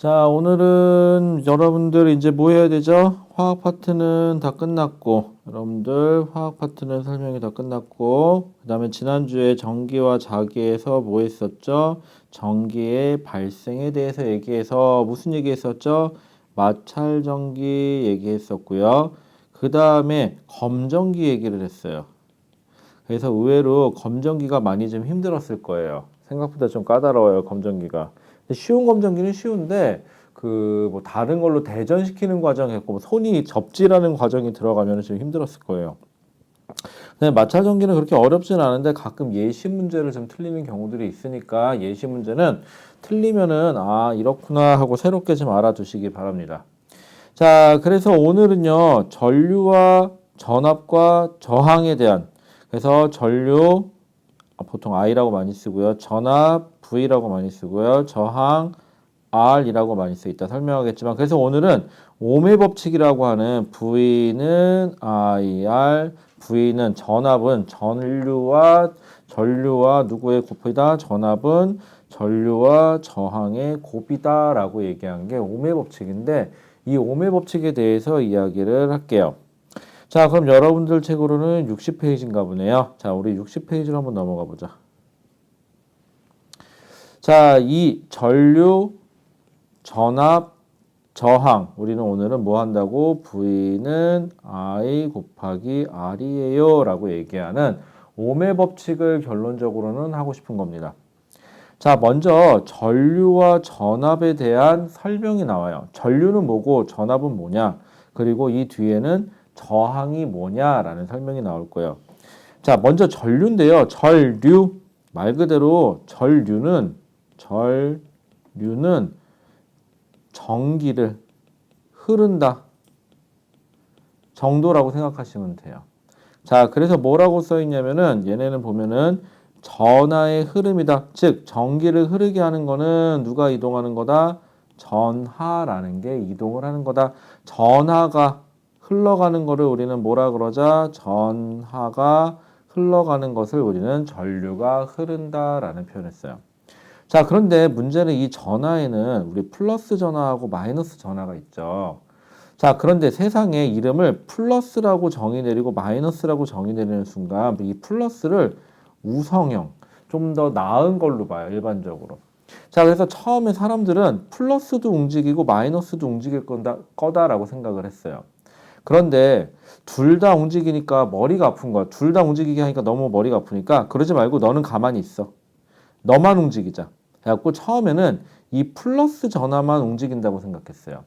자, 오늘은 여러분들 이제 뭐 해야 되죠? 화학 파트는 다 끝났고, 여러분들 화학 파트는 설명이 다 끝났고, 그 다음에 지난주에 전기와 자기에서 뭐 했었죠? 전기의 발생에 대해서 얘기해서 무슨 얘기 했었죠? 마찰전기 얘기했었고요. 그 다음에 검전기 얘기를 했어요. 그래서 의외로 검전기가 많이 좀 힘들었을 거예요. 생각보다 좀 까다로워요, 검전기가. 쉬운 검전기는 쉬운데 그 뭐 다른 걸로 대전시키는 과정이 있고 뭐 손이 접지라는 과정이 들어가면 좀 힘들었을 거예요. 근데 마찰전기는 그렇게 어렵진 않은데 가끔 예시 문제를 좀 틀리는 경우들이 있으니까 예시 문제는 틀리면은 아 이렇구나 하고 새롭게 좀 알아두시기 바랍니다. 자, 그래서 오늘은요 전류와 전압과 저항에 대한 그래서 전류 보통 I라고 많이 쓰고요. 전압 V라고 많이 쓰고요. 저항 R이라고 많이 쓰 있다 설명하겠지만 그래서 오늘은 ohm의 법칙이라고 하는 V는 IR, V는 전압은 전류와 누구의 곱이다? 전압은 전류와 저항의 곱이다라고 얘기한 게 ohm의 법칙인데 이 ohm의 법칙에 대해서 이야기를 할게요. 자, 그럼 여러분들 책으로는 60페이지인가 보네요. 자, 우리 60페이지로 한번 넘어가 보자. 자, 이 전류, 전압, 저항. 우리는 오늘은 뭐 한다고? V는 I 곱하기 R이에요. 라고 얘기하는 ohm의 법칙을 결론적으로는 하고 싶은 겁니다. 자, 먼저 전류와 전압에 대한 설명이 나와요. 전류는 뭐고 전압은 뭐냐? 그리고 이 뒤에는 저항이 뭐냐라는 설명이 나올 거예요. 자, 먼저 전류인데요. 전류 말 그대로 전류는 전기를 흐른다 정도라고 생각하시면 돼요. 자, 그래서 뭐라고 써 있냐면은 얘네는 보면은 전하의 흐름이다. 즉 전기를 흐르게 하는 거는 누가 이동하는 거다? 전하라는 게 이동을 하는 거다. 전하가 흘러가는 거를 우리는 뭐라 그러자? 전하가 흘러가는 것을 우리는 전류가 흐른다라는 표현을 써요. 자, 그런데 문제는 이 전하에는 우리 플러스 전하하고 마이너스 전하가 있죠. 자, 그런데 세상에 이름을 플러스라고 정의 내리고 마이너스라고 정의 내리는 순간 이 플러스를 우성형, 좀 더 나은 걸로 봐요, 일반적으로. 자, 그래서 처음에 사람들은 플러스도 움직이고 마이너스도 움직일 거다라고 생각을 했어요. 그런데 둘 다 움직이니까 머리가 아픈 거야. 둘 다 움직이게 하니까 너무 머리가 아프니까 그러지 말고 너는 가만히 있어. 너만 움직이자. 그래갖고 처음에는 이 플러스 전하만 움직인다고 생각했어요.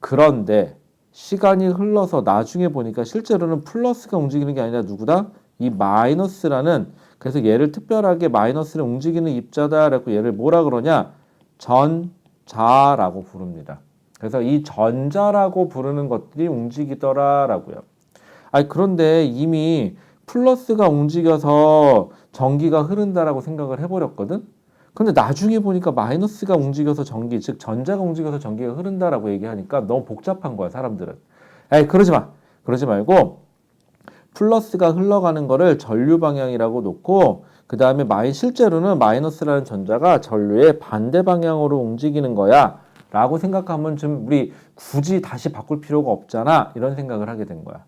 그런데 시간이 흘러서 나중에 보니까 실제로는 플러스가 움직이는 게 아니라 누구다? 이 마이너스라는 그래서 얘를 특별하게 마이너스를 움직이는 입자다라고 얘를 뭐라 그러냐? 전자라고 부릅니다. 그래서 이 전자라고 부르는 것들이 움직이더라라고요. 아니 그런데 이미 플러스가 움직여서 전기가 흐른다라고 생각을 해버렸거든? 근데 나중에 보니까 마이너스가 움직여서 전기, 즉 전자가 움직여서 전기가 흐른다라고 얘기하니까 너무 복잡한 거야, 사람들은. 에이, 그러지 마. 그러지 말고 플러스가 흘러가는 거를 전류 방향이라고 놓고 그 다음에 실제로는 마이너스라는 전자가 전류의 반대 방향으로 움직이는 거야 라고 생각하면 좀 우리 굳이 다시 바꿀 필요가 없잖아 이런 생각을 하게 된 거야.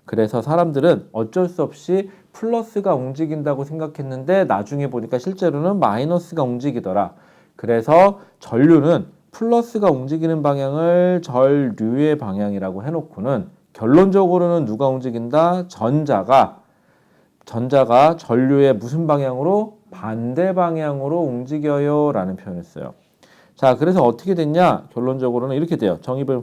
그래서 사람들은 어쩔 수 없이 플러스가 움직인다고 생각했는데 나중에 보니까 실제로는 마이너스가 움직이더라. 그래서 전류는 플러스가 움직이는 방향을 전류의 방향이라고 해놓고는 결론적으로는 누가 움직인다? 전자가 전류의 무슨 방향으로? 반대 방향으로 움직여요 라는 표현을 써요. 자, 그래서 어떻게 됐냐? 결론적으로는 이렇게 돼요. 정의를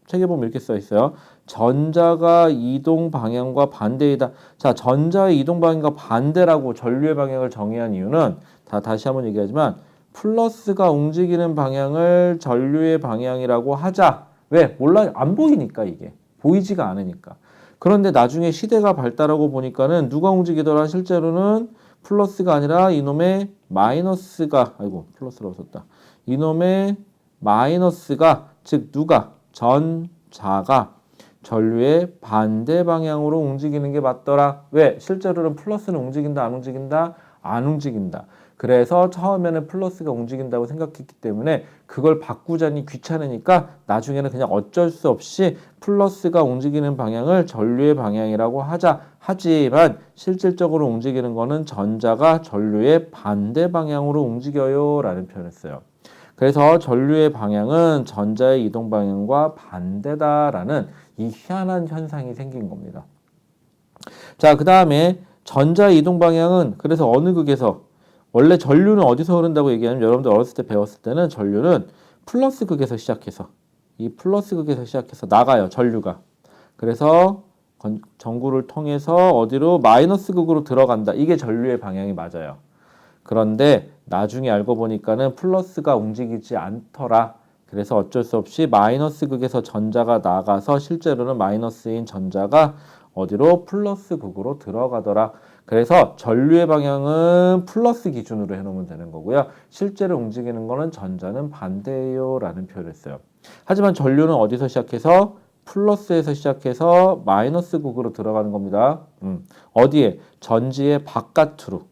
책에 보면 이렇게 써 있어요. 전자가 이동 방향과 반대이다. 자, 전자의 이동 방향과 반대라고 전류의 방향을 정의한 이유는 다시 한번 얘기하지만 플러스가 움직이는 방향을 전류의 방향이라고 하자. 왜? 몰라 안 보이니까 이게. 보이지가 않으니까. 그런데 나중에 시대가 발달하고 보니까는 누가 움직이더라? 실제로는 플러스가 아니라 이놈의 마이너스가 플러스라고 썼다. 이놈의 마이너스가 즉 누가? 전자가 전류의 반대 방향으로 움직이는 게 맞더라. 왜? 실제로는 플러스는 움직인다, 안 움직인다? 안 움직인다. 그래서 처음에는 플러스가 움직인다고 생각했기 때문에 그걸 바꾸자니 귀찮으니까 나중에는 그냥 어쩔 수 없이 플러스가 움직이는 방향을 전류의 방향이라고 하자. 하지만 실질적으로 움직이는 거는 전자가 전류의 반대 방향으로 움직여요 라는 표현을 써요. 그래서 전류의 방향은 전자의 이동 방향과 반대다라는 이 희한한 현상이 생긴 겁니다. 자, 그 다음에 전자의 이동 방향은 그래서 어느 극에서 원래 전류는 어디서 흐른다고 얘기하면 여러분들 어렸을 때 배웠을 때는 전류는 플러스 극에서 시작해서 이 플러스 극에서 시작해서 나가요. 전류가. 그래서 전구를 통해서 어디로 마이너스 극으로 들어간다. 이게 전류의 방향이 맞아요. 그런데 나중에 알고 보니까는 플러스가 움직이지 않더라. 그래서 어쩔 수 없이 마이너스 극에서 전자가 나가서 실제로는 마이너스인 전자가 어디로 플러스 극으로 들어가더라. 그래서 전류의 방향은 플러스 기준으로 해놓으면 되는 거고요. 실제로 움직이는 거는 전자는 반대예요 라는 표현을 써요. 하지만 전류는 어디서 시작해서 플러스에서 시작해서 마이너스 극으로 들어가는 겁니다. 어디에? 전지의 바깥으로.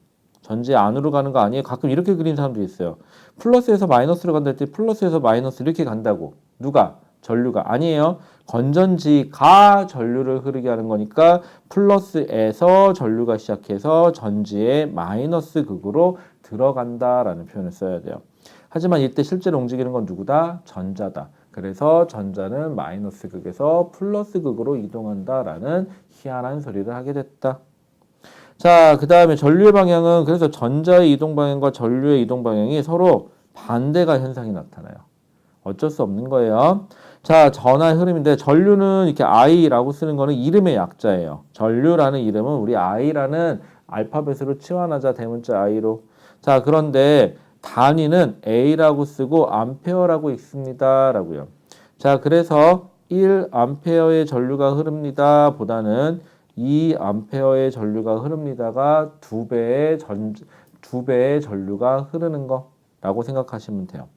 전지 안으로 가는 거 아니에요? 가끔 이렇게 그리는 사람도 있어요. 플러스에서 마이너스로 간다 했더니 플러스에서 마이너스 이렇게 간다고. 누가? 전류가. 아니에요. 건전지가 전류를 흐르게 하는 거니까 플러스에서 전류가 시작해서 전지의 마이너스 극으로 들어간다라는 표현을 써야 돼요. 하지만 이때 실제로 움직이는 건 누구다? 전자다. 그래서 전자는 마이너스 극에서 플러스 극으로 이동한다라는 희한한 소리를 하게 됐다. 자, 그 다음에 전류의 방향은 그래서 전자의 이동 방향과 전류의 이동 방향이 서로 반대가 현상이 나타나요. 어쩔 수 없는 거예요. 자, 전하의 흐름인데 전류는 이렇게 I라고 쓰는 거는 이름의 약자예요. 전류라는 이름은 우리 I라는 알파벳으로 치환하자 대문자 I로. 자, 그런데 단위는 A라고 쓰고 암페어라고 있습니다. 라고요. 자, 그래서 1암페어의 전류가 흐릅니다. 보다는 2암페어의 전류가 흐릅니다가 두 배의 전류가 흐르는 거라고 생각하시면 돼요.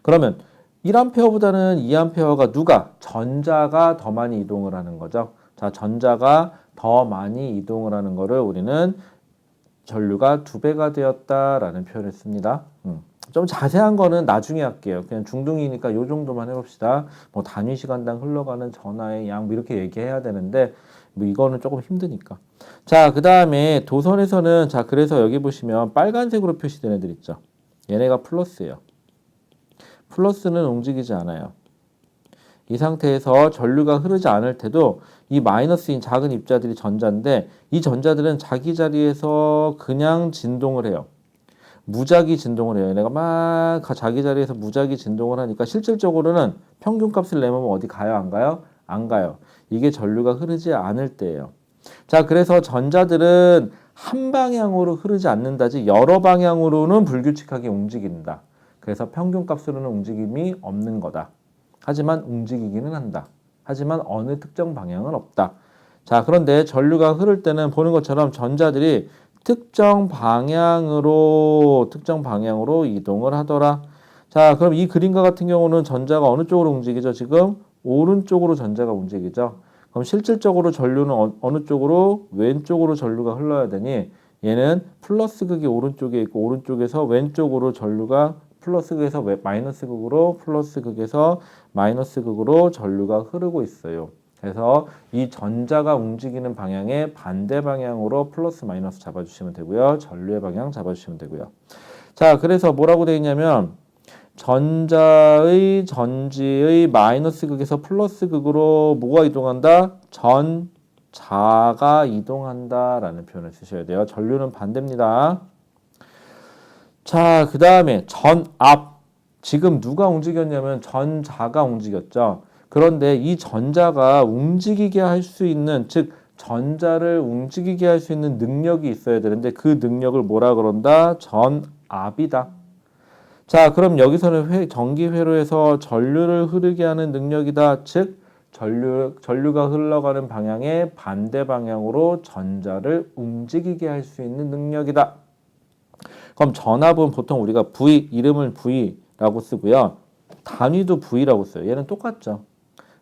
그러면 1암페어보다는 2암페어가 누가? 전자가 더 많이 이동을 하는 거죠. 자, 전자가 더 많이 이동을 하는 거를 우리는 전류가 두 배가 되었다라는 표현을 씁니다. 좀 자세한 거는 나중에 할게요. 그냥 중등이니까 요 정도만 해봅시다. 뭐 단위 시간당 흘러가는 전하의 양 이렇게 얘기해야 되는데 뭐 이거는 조금 힘드니까. 자, 그 다음에 도선에서는 자 그래서 여기 보시면 빨간색으로 표시된 애들 있죠. 얘네가 플러스예요. 플러스는 움직이지 않아요. 이 상태에서 전류가 흐르지 않을 때도 이 마이너스인 작은 입자들이 전자인데 이 전자들은 자기 자리에서 그냥 진동을 해요. 무작위 진동을 해요. 얘네가 막 자기 자리에서 무작위 진동을 하니까 실질적으로는 평균값을 내면 어디 가요? 안 가요? 안 가요. 이게 전류가 흐르지 않을 때예요. 자, 그래서 전자들은 한 방향으로 흐르지 않는다지 여러 방향으로는 불규칙하게 움직인다. 그래서 평균값으로는 움직임이 없는 거다. 하지만 움직이기는 한다. 하지만 어느 특정 방향은 없다. 자, 그런데 전류가 흐를 때는 보는 것처럼 전자들이 특정 방향으로 이동을 하더라. 자, 그럼 이 그림과 같은 경우는 전자가 어느 쪽으로 움직이죠? 지금 오른쪽으로 전자가 움직이죠. 그럼 실질적으로 전류는 어느 쪽으로? 왼쪽으로 전류가 흘러야 되니 얘는 플러스 극이 오른쪽에 있고 오른쪽에서 왼쪽으로 전류가 플러스 극에서 마이너스 극으로 플러스 극에서 마이너스 극으로 전류가 흐르고 있어요. 그래서 이 전자가 움직이는 방향의 반대 방향으로 플러스 마이너스 잡아주시면 되고요. 전류의 방향 잡아주시면 되고요. 자, 그래서 뭐라고 되어 있냐면 전지의 마이너스 극에서 플러스 극으로 뭐가 이동한다? 전자가 이동한다라는 표현을 쓰셔야 돼요. 전류는 반대입니다. 자, 그 다음에 전압. 지금 누가 움직였냐면 전자가 움직였죠. 그런데 이 전자가 움직이게 할 수 있는, 즉 전자를 움직이게 할 수 있는 능력이 있어야 되는데 그 능력을 뭐라 그런다? 전압이다. 자, 그럼 여기서는 전기 회로에서 전류를 흐르게 하는 능력이다. 즉 전류가 흘러가는 방향의 반대 방향으로 전자를 움직이게 할 수 있는 능력이다. 그럼 전압은 보통 우리가 V, 이름을 V라고 쓰고요. 단위도 V라고 써요. 얘는 똑같죠.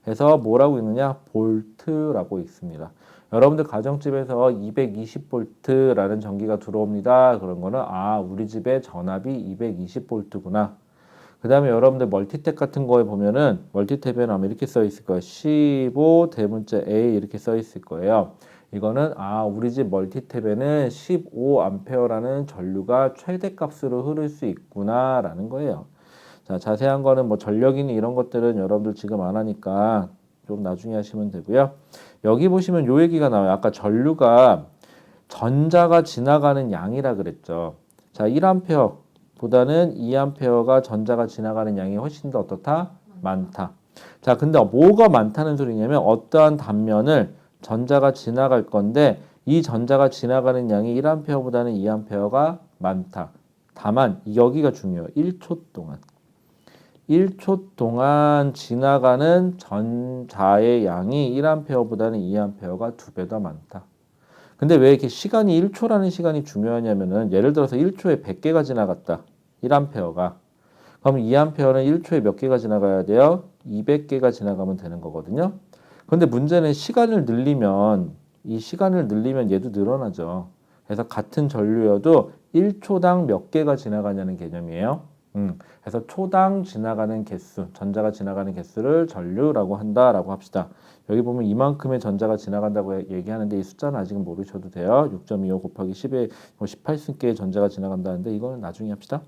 그래서 뭐라고 읽느냐? 볼트라고 읽습니다. 여러분들 가정집에서 220V라는 전기가 들어옵니다. 그런 거는 우리 집에 전압이 220V구나. 그 다음에 여러분들 멀티탭 같은 거에 보면은 멀티탭에는 아마 이렇게 써 있을 거예요. 15 대문자 A 이렇게 써 있을 거예요. 이거는 우리 집 멀티탭에는 15A라는 전류가 최대값으로 흐를 수 있구나 라는 거예요. 자, 자세한 거는 뭐 전력이니 이런 것들은 여러분들 지금 안 하니까 좀 나중에 하시면 되고요. 여기 보시면 요 얘기가 나와요. 아까 전류가 전자가 지나가는 양이라 그랬죠. 자, 1A 보다는 2A가 전자가 지나가는 양이 훨씬 더 어떻다? 많다. 자, 근데 뭐가 많다는 소리냐면 어떠한 단면을 전자가 지나갈 건데 이 전자가 지나가는 양이 1A보다는 2A가 많다. 다만 여기가 중요해요. 1초 동안. 1초 동안 지나가는 전자의 양이 1A보다는 2A가 2배 더 많다. 근데 왜 이렇게 시간이 1초라는 시간이 중요하냐면은 예를 들어서 1초에 100개가 지나갔다. 1A가. 그럼 2A는 1초에 몇 개가 지나가야 돼요? 200개가 지나가면 되는 거거든요. 근데 문제는 시간을 늘리면 이 시간을 늘리면 얘도 늘어나죠. 그래서 같은 전류여도 1초당 몇 개가 지나가냐는 개념이에요. 그래서 초당 지나가는 개수, 전자가 지나가는 개수를 전류라고 한다라고 합시다. 여기 보면 이만큼의 전자가 지나간다고 얘기하는데 이 숫자는 아직은 모르셔도 돼요. 6.25 곱하기 10에 18승계의 전자가 지나간다는데 이거는 나중에 합시다.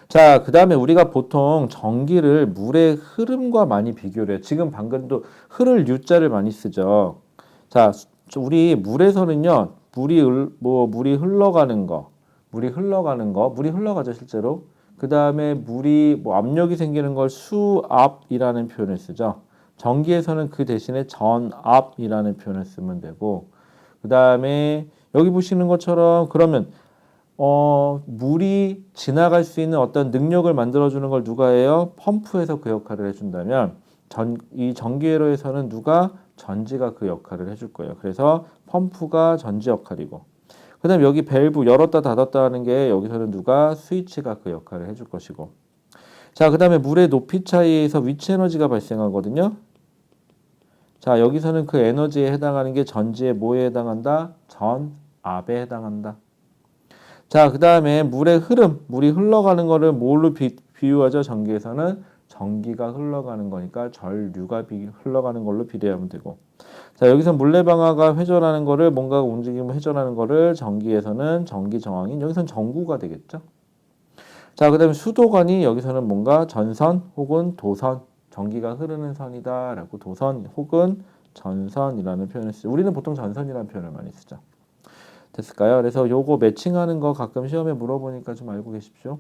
자, 그 다음에 우리가 보통 전기를 물의 흐름과 많이 비교를 해요. 지금 방금도 흐를 U자를 많이 쓰죠. 자, 우리 물에서는요, 물이 흘러가는 거, 물이 흘러가죠, 실제로. 그 다음에 물이 압력이 생기는 걸 수압이라는 표현을 쓰죠. 전기에서는 그 대신에 전압이라는 표현을 쓰면 되고, 그 다음에 여기 보시는 것처럼 그러면 물이 지나갈 수 있는 어떤 능력을 만들어주는 걸 누가 해요? 펌프에서 그 역할을 해준다면 이 전기회로에서는 누가? 전지가 그 역할을 해줄 거예요. 그래서 펌프가 전지 역할이고 그 다음에 여기 밸브 열었다 닫았다 하는 게 여기서는 누가? 스위치가 그 역할을 해줄 것이고 자, 그 다음에 물의 높이 차이에서 위치 에너지가 발생하거든요. 자, 여기서는 그 에너지에 해당하는 게 전지의 뭐에 해당한다? 전압에 해당한다. 자, 그 다음에 물의 흐름, 물이 흘러가는 거를 뭘로 비유하죠? 전기에서는 전기가 흘러가는 거니까 전류가 흘러가는 걸로 비례하면 되고. 자, 여기서 물레방아가 회전하는 거를 뭔가가 움직이면 회전하는 거를 전기에서는 전기 저항인 여기서는 전구가 되겠죠. 자, 그 다음에 수도관이 여기서는 뭔가 전선 혹은 도선, 전기가 흐르는 선이다라고 도선 혹은 전선이라는 표현을 쓰죠. 우리는 보통 전선이라는 표현을 많이 쓰죠. 됐을까요? 그래서 요거 매칭하는 거 가끔 시험에 물어보니까 좀 알고 계십시오.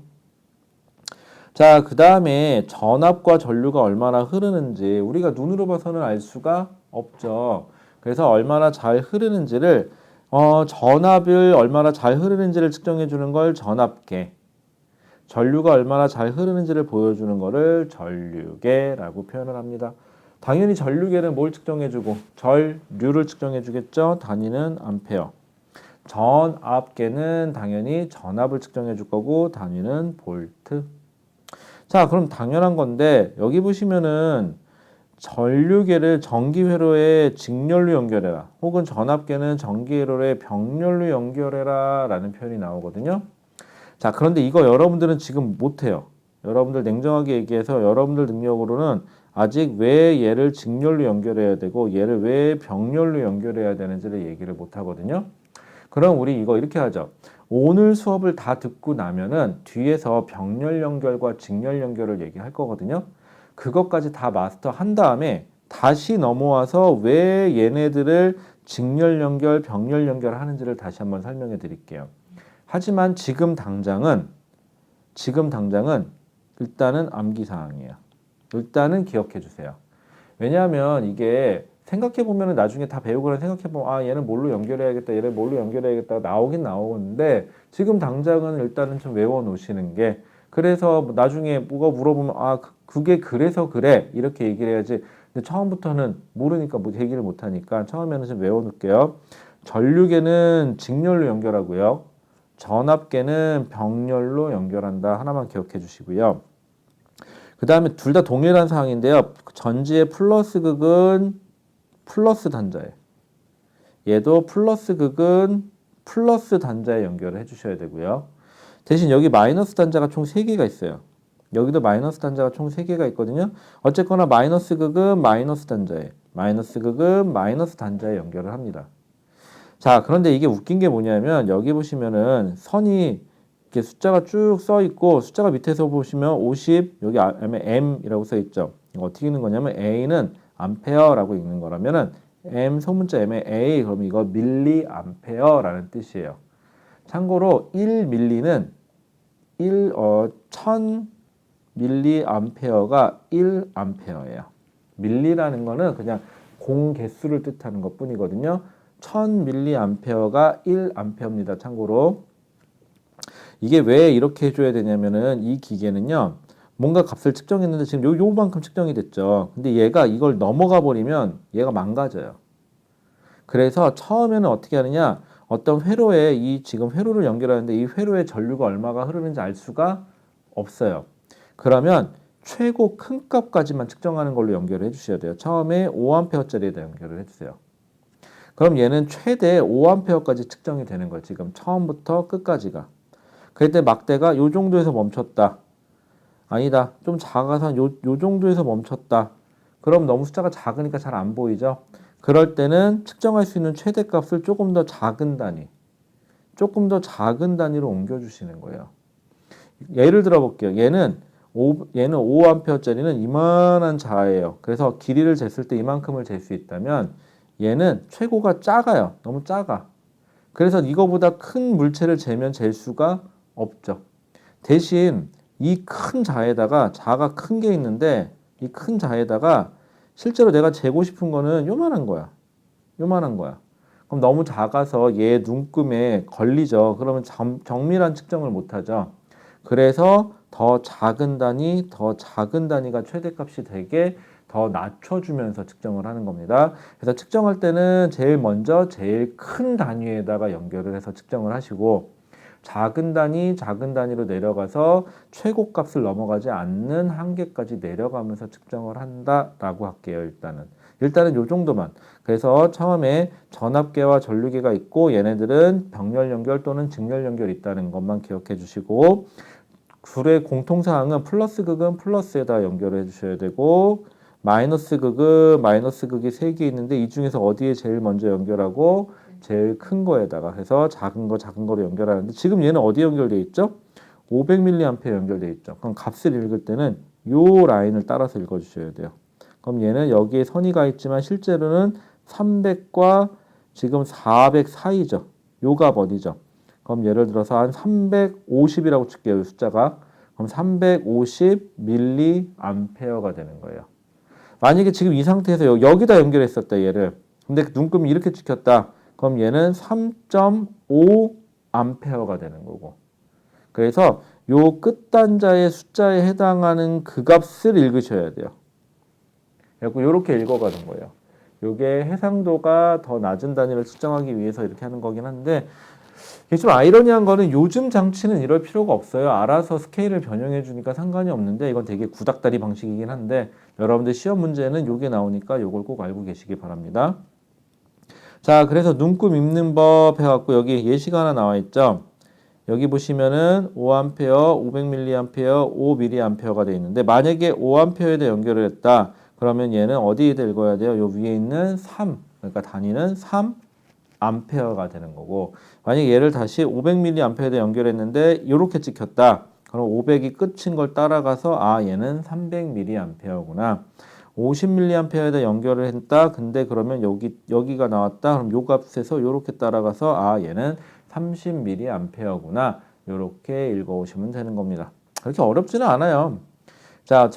자, 그 다음에 전압과 전류가 얼마나 흐르는지 우리가 눈으로 봐서는 알 수가 없죠. 그래서 얼마나 잘 흐르는지를 전압을 얼마나 잘 흐르는지를 측정해 주는 걸 전압계, 전류가 얼마나 잘 흐르는지를 보여주는 거를 전류계라고 표현을 합니다. 당연히 전류계는 뭘 측정해 주고 전류를 측정해 주겠죠. 단위는 암페어. 전압계는 당연히 전압을 측정해 줄 거고 단위는 볼트. 자, 그럼 당연한 건데 여기 보시면은 전류계를 전기회로에 직렬로 연결해라 혹은 전압계는 전기회로에 병렬로 연결해라 라는 표현이 나오거든요. 자, 그런데 이거 여러분들은 지금 못해요. 여러분들 냉정하게 얘기해서 여러분들 능력으로는 아직 왜 얘를 직렬로 연결해야 되고 얘를 왜 병렬로 연결해야 되는지를 얘기를 못하거든요. 그럼 우리 이거 이렇게 하죠. 오늘 수업을 다 듣고 나면은 뒤에서 병렬 연결과 직렬 연결을 얘기할 거거든요. 그것까지 다 마스터한 다음에 다시 넘어와서 왜 얘네들을 직렬 연결, 병렬 연결을 하는지를 다시 한번 설명해 드릴게요. 하지만 지금 당장은 일단은 암기사항이에요. 일단은 기억해 주세요. 왜냐하면 이게 생각해보면 나중에 다 배우고 생각해보면 얘는 뭘로 연결해야겠다 얘를 뭘로 연결해야겠다 나오긴 나오는데 지금 당장은 일단은 좀 외워놓으시는 게 그래서 나중에 뭐가 물어보면 그게 그래서 그래 이렇게 얘기를 해야지 근데 처음부터는 모르니까 뭐 얘기를 못하니까 처음에는 좀 외워놓을게요. 전류계는 직렬로 연결하고요. 전압계는 병렬로 연결한다 하나만 기억해 주시고요. 그 다음에 둘 다 동일한 사항인데요. 전지의 플러스 극은 플러스 단자예요. 얘도 플러스 극은 플러스 단자에 연결을 해주셔야 되고요. 대신 여기 마이너스 단자가 총 3개가 있어요. 여기도 마이너스 단자가 총 3개가 있거든요. 어쨌거나 마이너스 극은 마이너스 단자에, 마이너스 극은 마이너스 단자에 연결을 합니다. 자, 그런데 이게 웃긴 게 뭐냐면 여기 보시면은 선이 이렇게 숫자가 쭉 써 있고 숫자가 밑에서 보시면 50 여기 M이라고 써 있죠. 이거 어떻게 읽는 거냐면 A는 암페어라고 읽는 거라면은 M 소문자 M의 A 그러면 이거 밀리 암페어라는 뜻이에요. 참고로 1밀리는 1000 밀리 암페어가 1암페어예요. 밀리라는 거는 그냥 공 개수를 뜻하는 것 뿐이거든요. 1000 밀리 암페어가 1암페어입니다. 참고로 이게 왜 이렇게 해줘야 되냐면은 이 기계는요. 뭔가 값을 측정했는데 지금 요만큼 측정이 됐죠. 근데 얘가 이걸 넘어가 버리면 얘가 망가져요. 그래서 처음에는 어떻게 하느냐? 어떤 회로에 이 지금 회로를 연결하는데 이 회로의 전류가 얼마가 흐르는지 알 수가 없어요. 그러면 최고 큰 값까지만 측정하는 걸로 연결을 해주셔야 돼요. 처음에 5A짜리에다 연결을 해주세요. 그럼 얘는 최대 5A까지 측정이 되는 거예요. 지금 처음부터 끝까지가. 그때 막대가 요 정도에서 멈췄다. 아니다. 좀 작아서 요 정도에서 멈췄다. 그럼 너무 숫자가 작으니까 잘 안 보이죠? 그럴 때는 측정할 수 있는 최대값을 조금 더 작은 단위, 조금 더 작은 단위로 옮겨주시는 거예요. 예를 들어 볼게요. 얘는 5A짜리는 이만한 자예요. 그래서 길이를 쟀을 때 이만큼을 잴 수 있다면 얘는 최고가 작아요. 너무 작아. 그래서 이거보다 큰 물체를 재면 잴 수가 없죠. 대신 이 큰 자에다가 자가 큰 게 있는데 이 큰 자에다가 실제로 내가 재고 싶은 거는 요만한 거야. 요만한 거야. 그럼 너무 작아서 얘 눈금에 걸리죠. 그러면 정밀한 측정을 못 하죠. 그래서 더 작은 단위가 최대값이 되게 더 낮춰주면서 측정을 하는 겁니다. 그래서 측정할 때는 제일 먼저 제일 큰 단위에다가 연결을 해서 측정을 하시고 작은 단위로 내려가서 최고값을 넘어가지 않는 한계까지 내려가면서 측정을 한다라고 할게요. 일단은 요 정도만. 그래서 처음에 전압계와 전류계가 있고 얘네들은 병렬 연결 또는 직렬 연결이 있다는 것만 기억해 주시고 둘의 공통사항은 플러스 극은 플러스에다 연결을 해주셔야 되고 마이너스 극은 마이너스 극이 3개 있는데 이 중에서 어디에 제일 먼저 연결하고 제일 큰 거에다가 해서 작은 거로 연결하는데 지금 얘는 어디에 연결되어 있죠? 500mA 연결되어 있죠. 그럼 값을 읽을 때는 요 라인을 따라서 읽어주셔야 돼요. 그럼 얘는 여기에 선이 가 있지만 실제로는 300과 지금 400 사이죠. 요 값 어디죠? 그럼 예를 들어서 한 350이라고 칠게요. 숫자가. 그럼 350 밀리암페어가 되는 거예요. 만약에 지금 이 상태에서 여기다 연결했었다 얘를. 근데 눈금이 이렇게 찍혔다. 그럼 얘는 3.5 암페어가 되는 거고. 그래서 요 끝단자의 숫자에 해당하는 그 값을 읽으셔야 돼요. 그래서 이렇게 읽어가는 거예요. 요게 해상도가 더 낮은 단위를 측정하기 위해서 이렇게 하는 거긴 한데 이게 좀 아이러니한 거는 요즘 장치는 이럴 필요가 없어요. 알아서 스케일을 변형해 주니까 상관이 없는데 이건 되게 구닥다리 방식이긴 한데 여러분들 시험 문제는 요게 나오니까 요걸 꼭 알고 계시기 바랍니다. 자, 그래서 눈금 입는 법 해갖고 여기 예시가 하나 나와 있죠. 여기 보시면은 5A, 500mA, 5mA가 돼 있는데 만약에 5A에다 연결을 했다. 그러면 얘는 어디에다 읽어야 돼요? 요 위에 있는 3, 그러니까 단위는 3A가 되는 거고 만약에 얘를 다시 500mA에다 연결했는데 이렇게 찍혔다. 그럼 500이 끝인 걸 따라가서 얘는 300mA구나. 50mA에다 연결을 했다. 근데 그러면 여기가 나왔다. 그럼 요 값에서 이렇게 따라가서 얘는 30mA구나. 이렇게 읽어오시면 되는 겁니다. 그렇게 어렵지는 않아요. 자,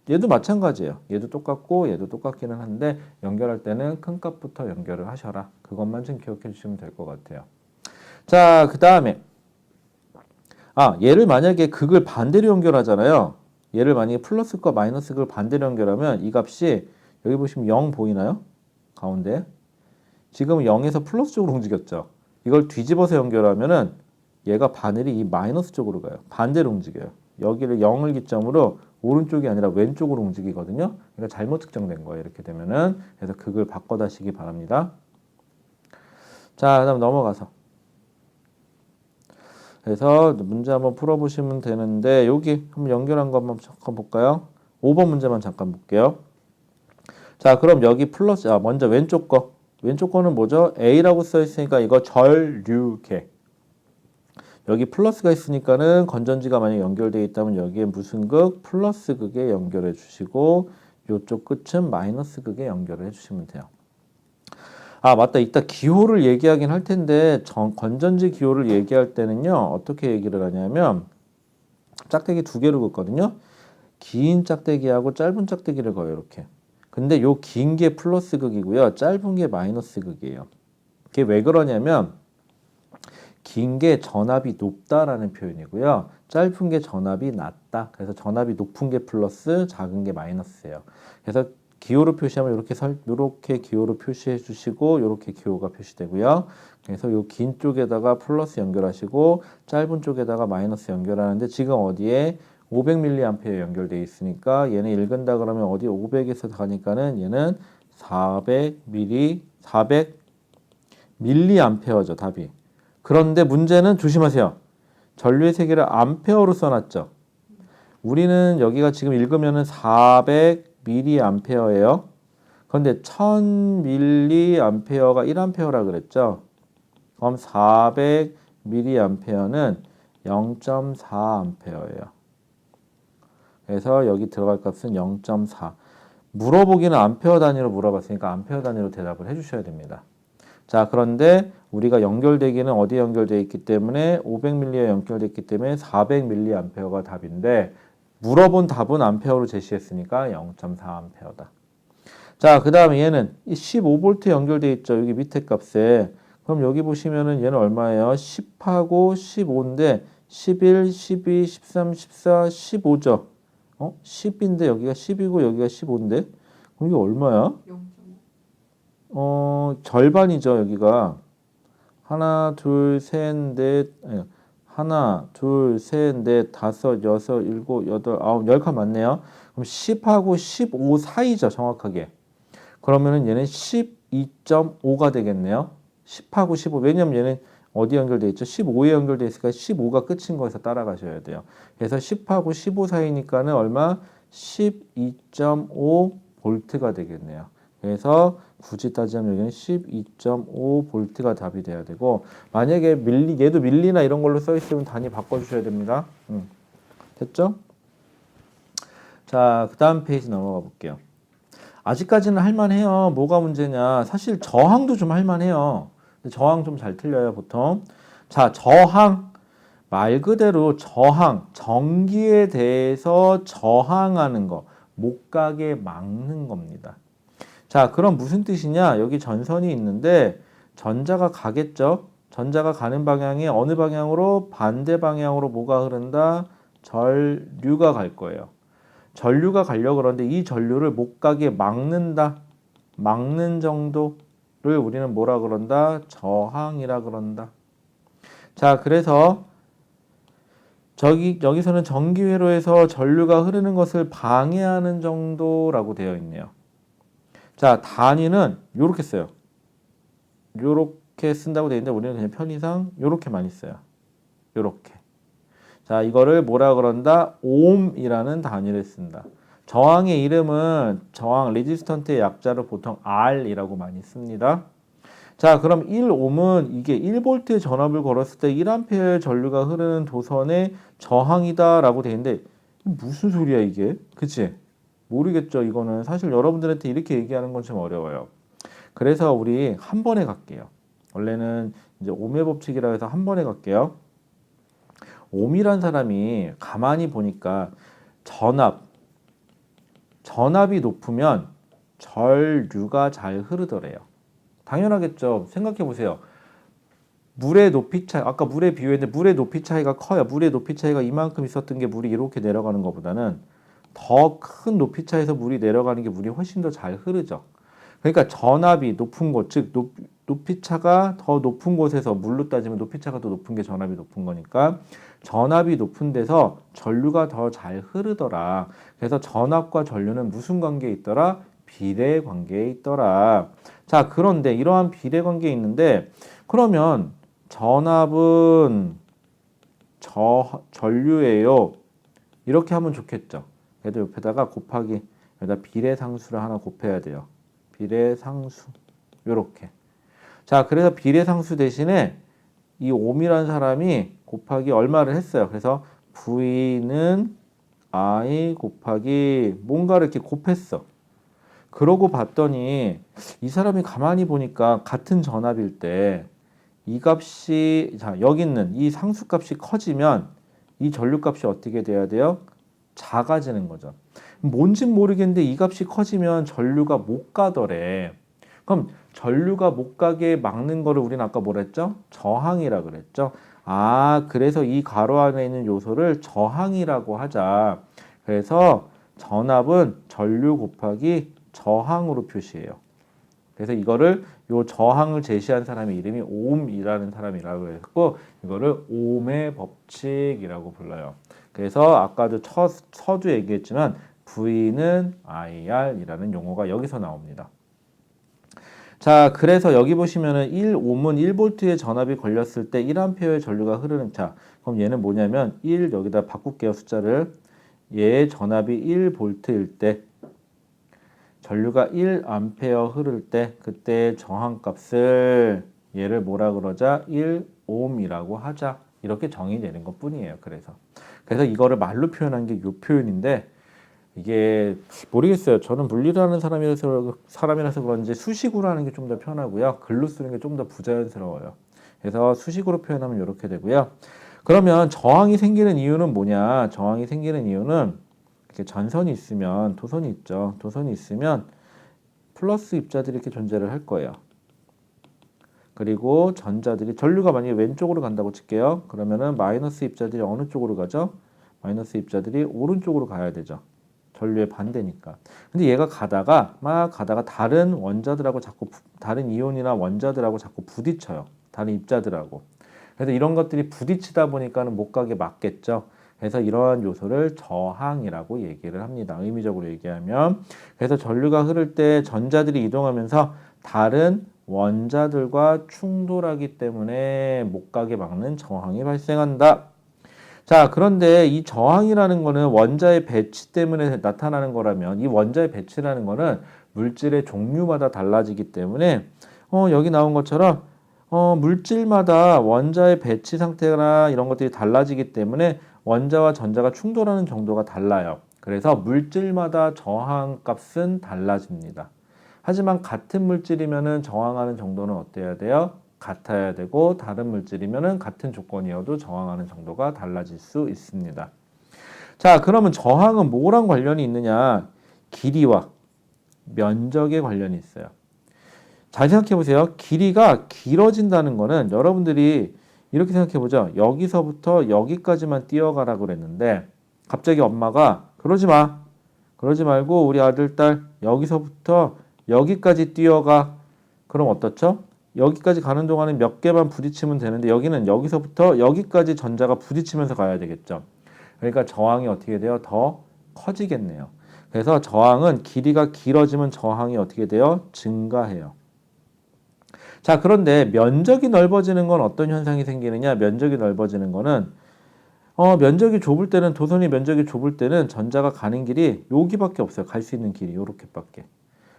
얘도 마찬가지예요. 얘도 똑같고 얘도 똑같기는 한데 연결할 때는 큰 값부터 연결을 하셔라. 그것만 좀 기억해 주시면 될 것 같아요. 자, 그 다음에 얘를 만약에 극을 반대로 연결하잖아요. 얘를 만약에 플러스과 마이너스 극을 반대로 연결하면 이 값이 여기 보시면 0 보이나요? 가운데. 지금 0에서 플러스 쪽으로 움직였죠. 이걸 뒤집어서 연결하면은 얘가 바늘이 이 마이너스 쪽으로 가요. 반대로 움직여요. 여기를 0을 기점으로 오른쪽이 아니라 왼쪽으로 움직이거든요. 그러니까 잘못 측정된 거예요. 이렇게 되면은. 그래서 극을 바꿔다시기 바랍니다. 자, 그다음 넘어가서. 그래서 문제 한번 풀어보시면 되는데 여기 한번 연결한 거 한번 잠깐 볼까요? 5번 문제만 잠깐 볼게요. 자, 그럼 여기 플러스, 먼저 왼쪽 거. 왼쪽 거는 뭐죠? A라고 써 있으니까 이거 전류계. 여기 플러스가 있으니까는 건전지가 만약 연결되어 있다면 여기에 무슨 극? 플러스 극에 연결해 주시고 이쪽 끝은 마이너스 극에 연결을 해 주시면 돼요. 아, 맞다. 이따 기호를 얘기하긴 할 텐데 건전지 기호를 얘기할 때는요. 어떻게 얘기를 하냐면 짝대기 두 개로 긋거든요. 긴 짝대기하고 짧은 짝대기를 거요. 이렇게. 근데 요 긴 게 플러스 극이고요. 짧은 게 마이너스 극이에요. 그게 왜 그러냐면 긴 게 전압이 높다라는 표현이고요. 짧은 게 전압이 낮다. 그래서 전압이 높은 게 플러스, 작은 게 마이너스예요. 그래서 기호로 표시하면 이렇게 기호로 표시해 주시고 이렇게 기호가 표시되고요. 그래서 요 긴 쪽에다가 플러스 연결하시고 짧은 쪽에다가 마이너스 연결하는데 지금 어디에 500mA에 연결되어 있으니까 얘는 읽은다 그러면 어디 500에서 가니까는 얘는 400mA죠, 답이. 그런데 문제는 조심하세요. 전류의 세기를 암페어로 써놨죠. 우리는 여기가 지금 읽으면은 400mA예요. 그런데 1000mA가 1A라 그랬죠. 그럼 400mA는 0.4A예요. 그래서 여기 들어갈 값은 0.4. 물어보기는 암페어 단위로 물어봤으니까 암페어 단위로 대답을 해주셔야 됩니다. 자, 그런데 우리가 연결되기는 어디에 연결되어 있기 때문에 500mA에 연결되어 있기 때문에 400mA가 답인데 물어본 답은 암페어로 제시했으니까 0.4A다. 자, 그 다음에 얘는 15V 연결되어 있죠. 여기 밑에 값에. 그럼 여기 보시면은 얘는 얼마예요? 10하고 15인데 11, 12, 13, 14, 15죠. 10인데 여기가 10이고 여기가 15인데 그럼 이게 얼마야? 0.5. 절반이죠, 여기가. 하나, 둘, 셋, 넷, 하나, 둘, 셋, 넷, 다섯, 여섯, 일곱, 여덟, 아홉, 10칸 맞네요. 그럼 10하고 15 사이죠, 정확하게. 그러면은 얘는 12.5가 되겠네요. 10하고 15. 왜냐면 얘는 어디 연결돼 있죠? 15에 연결돼 있으니까 15가 끝인 거에서 따라가셔야 돼요. 그래서 10하고 15 사이니까는 얼마? 12.5V가 되겠네요. 그래서 굳이 따지자면 여기는 12.5V가 답이 돼야 되고 만약에 얘도 밀리나 이런 걸로 써 있으면 단위 바꿔주셔야 됩니다. 됐죠? 자, 그 다음 페이지 넘어가 볼게요. 아직까지는 할만해요. 뭐가 문제냐? 사실 저항도 좀 할만해요. 저항 좀 잘 틀려요, 보통. 자, 저항. 말 그대로 저항. 전기에 대해서 저항하는 거. 못 가게 막는 겁니다. 자, 그럼 무슨 뜻이냐? 여기 전선이 있는데 전자가 가겠죠? 전자가 가는 방향이 어느 방향으로? 반대 방향으로 뭐가 흐른다? 전류가 갈 거예요. 전류가 가려고 그러는데 이 전류를 못 가게 막는다. 막는 정도를 우리는 뭐라 그런다? 저항이라 그런다. 자, 그래서 여기서는 전기회로에서 전류가 흐르는 것을 방해하는 정도라고 되어 있네요. 자, 단위는 요렇게 써요. 요렇게 쓴다고 되어 있는데 우리는 그냥 편의상 요렇게 많이 써요. 요렇게. 자, 이거를 뭐라 그런다? 옴이라는 단위를 쓴다. 저항의 이름은 저항 레지스턴트의 약자로 보통 R이라고 많이 씁니다. 자, 그럼 1옴은 이게 1V의 전압을 걸었을 때 1A의 전류가 흐르는 도선의 저항이다라고 되어 있는데 무슨 소리야 이게? 그치? 모르겠죠. 이거는 사실 여러분들한테 이렇게 얘기하는 건 좀 어려워요. 그래서 우리 한 번에 갈게요. 원래는 이제 옴의 법칙이라 해서 한 번에 갈게요. 옴이란 사람이 가만히 보니까 전압이 높으면 전류가 잘 흐르더래요. 당연하겠죠. 생각해 보세요. 물의 높이 차이, 아까 물에 비유했는데 물의 높이 차이가 커요. 물의 높이 차이가 이만큼 있었던 게 물이 이렇게 내려가는 것보다는 더 큰 높이 차에서 물이 내려가는 게 물이 훨씬 더 잘 흐르죠. 그러니까 전압이 높은 곳, 즉 높이 차가 더 높은 곳에서 물로 따지면 높이 차가 더 높은 게 전압이 높은 거니까 전압이 높은 데서 전류가 더 잘 흐르더라. 그래서 전압과 전류는 무슨 관계에 있더라? 비례 관계에 있더라. 자, 그런데 이러한 비례 관계에 있는데 그러면 전압은 전류예요. 이렇게 하면 좋겠죠. 그래도 옆에다가 곱하기 여기다 비례상수를 하나 곱해야 돼요. 비례상수 요렇게. 자, 그래서 비례상수 대신에 이 옴이라는 사람이 곱하기 얼마를 했어요. 그래서 V는 I 곱하기 뭔가를 이렇게 곱했어. 그러고 봤더니 이 사람이 가만히 보니까 같은 전압일 때 이 값이, 자, 여기 있는 이 상수값이 커지면 이 전류값이 어떻게 돼야 돼요? 작아지는 거죠. 뭔진 모르겠는데 이 값이 커지면 전류가 못 가더래. 그럼 전류가 못 가게 막는 거를 우리는 아까 뭐라 했죠? 저항이라 그랬죠. 아, 그래서 이 괄호 안에 있는 요소를 저항이라고 하자. 그래서 전압은 전류 곱하기 저항으로 표시해요. 그래서 이거를 요 저항을 제시한 사람의 이름이 옴이라는 사람이라고 했고 이거를 옴의 법칙이라고 불러요. 그래서 아까도 서두 얘기했지만 V는 IR이라는 용어가 여기서 나옵니다. 자, 그래서 여기 보시면은 1옴은 1볼트의 전압이 걸렸을 때 1A의 전류가 흐르는, 자, 그럼 얘는 뭐냐면 1 여기다 바꿀게요, 숫자를. 얘의 전압이 1볼트일 때 전류가 1A 흐를 때 그때 저항값을 얘를 뭐라 그러자? 1옴이라고 하자. 이렇게 정의되는 것 뿐이에요. 그래서 이거를 말로 표현한 게 이 표현인데 이게 모르겠어요. 저는 물리라는 사람이라서 그런지 수식으로 하는 게 좀 더 편하고요. 글로 쓰는 게 좀 더 부자연스러워요. 그래서 수식으로 표현하면 이렇게 되고요. 그러면 저항이 생기는 이유는 뭐냐? 저항이 생기는 이유는 이렇게 전선이 있으면, 도선이 있죠. 도선이 있으면 플러스 입자들이 이렇게 존재를 할 거예요. 그리고 전자들이, 전류가 만약에 왼쪽으로 간다고 칠게요. 그러면은 마이너스 입자들이 어느 쪽으로 가죠? 마이너스 입자들이 오른쪽으로 가야 되죠. 전류의 반대니까. 근데 얘가 막 가다가 다른 원자들하고 자꾸, 다른 이온이나 원자들하고 자꾸 부딪혀요. 다른 입자들하고. 그래서 이런 것들이 부딪히다 보니까는 못 가게 막겠죠. 그래서 이러한 요소를 저항이라고 얘기를 합니다. 의미적으로 얘기하면. 그래서 전류가 흐를 때 전자들이 이동하면서 다른 원자들과 충돌하기 때문에 못 가게 막는 저항이 발생한다. 자, 그런데 이 저항이라는 거는 원자의 배치 때문에 나타나는 거라면 이 원자의 배치라는 거는 물질의 종류마다 달라지기 때문에 여기 나온 것처럼 물질마다 원자의 배치 상태나 이런 것들이 달라지기 때문에 원자와 전자가 충돌하는 정도가 달라요. 그래서 물질마다 저항 값은 달라집니다. 하지만 같은 물질이면은 저항하는 정도는 어때야 돼요? 같아야 되고 다른 물질이면은 같은 조건이어도 저항하는 정도가 달라질 수 있습니다. 자, 그러면 저항은 뭐랑 관련이 있느냐? 길이와 면적에 관련이 있어요. 잘 생각해 보세요. 길이가 길어진다는 거는 여러분들이 이렇게 생각해 보죠. 여기서부터 여기까지만 뛰어가라 그랬는데 갑자기 엄마가 그러지 마. 그러지 말고 우리 아들, 딸 여기서부터 여기까지 뛰어가. 그럼 어떻죠? 여기까지 가는 동안에 몇 개만 부딪히면 되는데 여기는 여기서부터 여기까지 전자가 부딪히면서 가야 되겠죠. 그러니까 저항이 어떻게 돼요? 더 커지겠네요. 그래서 저항은 길이가 길어지면 저항이 어떻게 돼요? 증가해요. 자, 그런데 면적이 넓어지는 건 어떤 현상이 생기느냐? 면적이 넓어지는 거는 면적이 좁을 때는, 도선이 면적이 좁을 때는 전자가 가는 길이 여기밖에 없어요. 갈 수 있는 길이 요렇게밖에.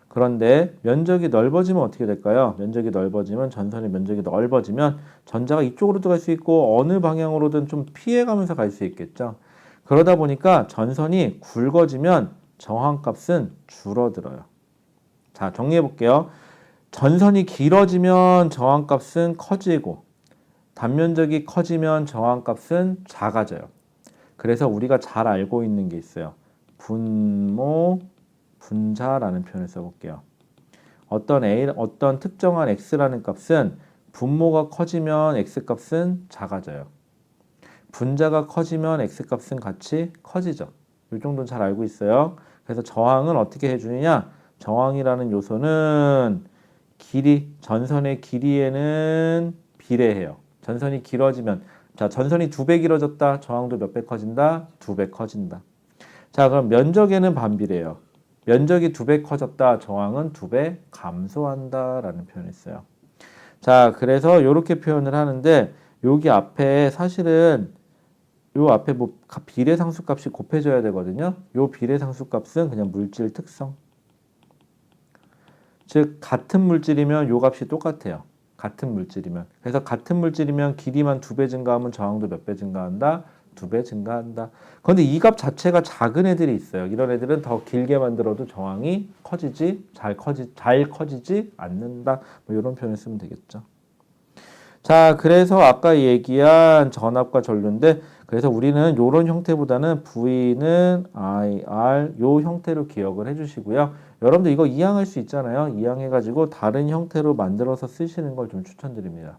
그런데 면적이 넓어지면 어떻게 될까요? 면적이 넓어지면, 전선의 면적이 넓어지면 전자가 이쪽으로도 갈 수 있고 어느 방향으로든 좀 피해가면서 갈 수 있겠죠. 그러다 보니까 전선이 굵어지면 저항값은 줄어들어요. 자, 정리해 볼게요. 전선이 길어지면 저항값은 커지고 단면적이 커지면 저항값은 작아져요. 그래서 우리가 잘 알고 있는 게 있어요. 분모, 분자라는 표현을 써볼게요. 어떤 특정한 x라는 값은 분모가 커지면 x값은 작아져요. 분자가 커지면 x값은 같이 커지죠. 이 정도는 잘 알고 있어요. 그래서 저항은 어떻게 해주느냐? 저항이라는 요소는 전선의 길이에는 비례해요. 전선이 길어지면, 자, 전선이 2배 길어졌다. 저항도 몇 배 커진다? 2배 커진다. 자, 그럼 면적에는 반비례해요. 면적이 2배 커졌다. 저항은 2배 감소한다. 라는 표현이 있어요. 자, 그래서 이렇게 표현을 하는데 여기 앞에 사실은 요 앞에 뭐 비례상수값이 곱해져야 되거든요. 요 비례상수값은 그냥 물질 특성. 즉 같은 물질이면 요 값이 똑같아요. 같은 물질이면. 그래서 같은 물질이면 길이만 2배 증가하면 저항도 몇 배 증가한다? 2배 증가한다. 그런데 이 값 자체가 작은 애들이 있어요. 이런 애들은 더 길게 만들어도 저항이 잘 커지지 않는다. 뭐 이런 표현을 쓰면 되겠죠. 자, 그래서 아까 얘기한 전압과 전류인데, 그래서 우리는 이런 형태보다는 V는 IR 요 형태로 기억을 해주시고요. 여러분들 이거 이항할 수 있잖아요. 이항해가지고 다른 형태로 만들어서 쓰시는 걸 좀 추천드립니다.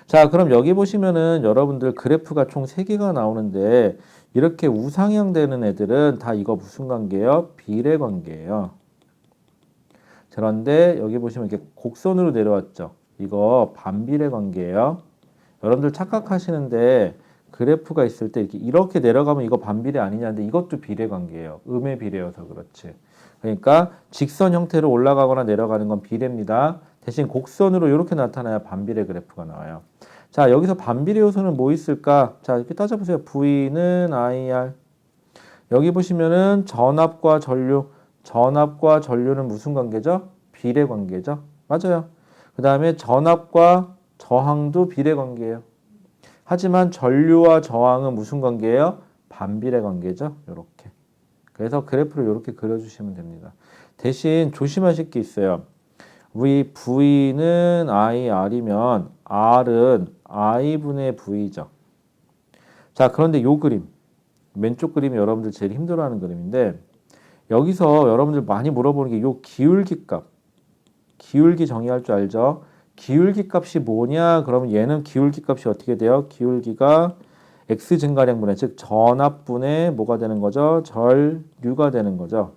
자, 그럼 여기 보시면은 여러분들 그래프가 총 3개가 나오는데, 이렇게 우상향 되는 애들은 다 이거 무슨 관계예요? 비례 관계예요. 그런데 여기 보시면 이렇게 곡선으로 내려왔죠. 이거 반비례 관계예요. 여러분들 착각하시는데 그래프가 있을 때 이렇게 내려가면 이거 반비례 아니냐는데 이것도 비례 관계예요. 음의 비례여서 그렇지. 그러니까 직선 형태로 올라가거나 내려가는 건 비례입니다. 대신 곡선으로 이렇게 나타나야 반비례 그래프가 나와요. 자, 여기서 반비례 요소는 뭐 있을까? 자, 이렇게 따져보세요. V는 IR. 여기 보시면은 전압과 전류는 무슨 관계죠? 비례 관계죠. 맞아요. 그 다음에 전압과 저항도 비례 관계예요. 하지만 전류와 저항은 무슨 관계예요? 반비례 관계죠. 이렇게. 그래서 그래프를 이렇게 그려주시면 됩니다. 대신 조심하실 게 있어요. 우리 V는 IR이면 R은 I분의 V죠. 자, 그런데 요 그림, 왼쪽 그림이 여러분들 제일 힘들어하는 그림인데 여기서 여러분들 많이 물어보는 게 요 기울기 값. 기울기 정의할 줄 알죠? 기울기 값이 뭐냐? 그러면 얘는 기울기 값이 어떻게 돼요? 기울기가 x 증가량분의 즉 전압분의 뭐가 되는 거죠? 전류가 되는 거죠.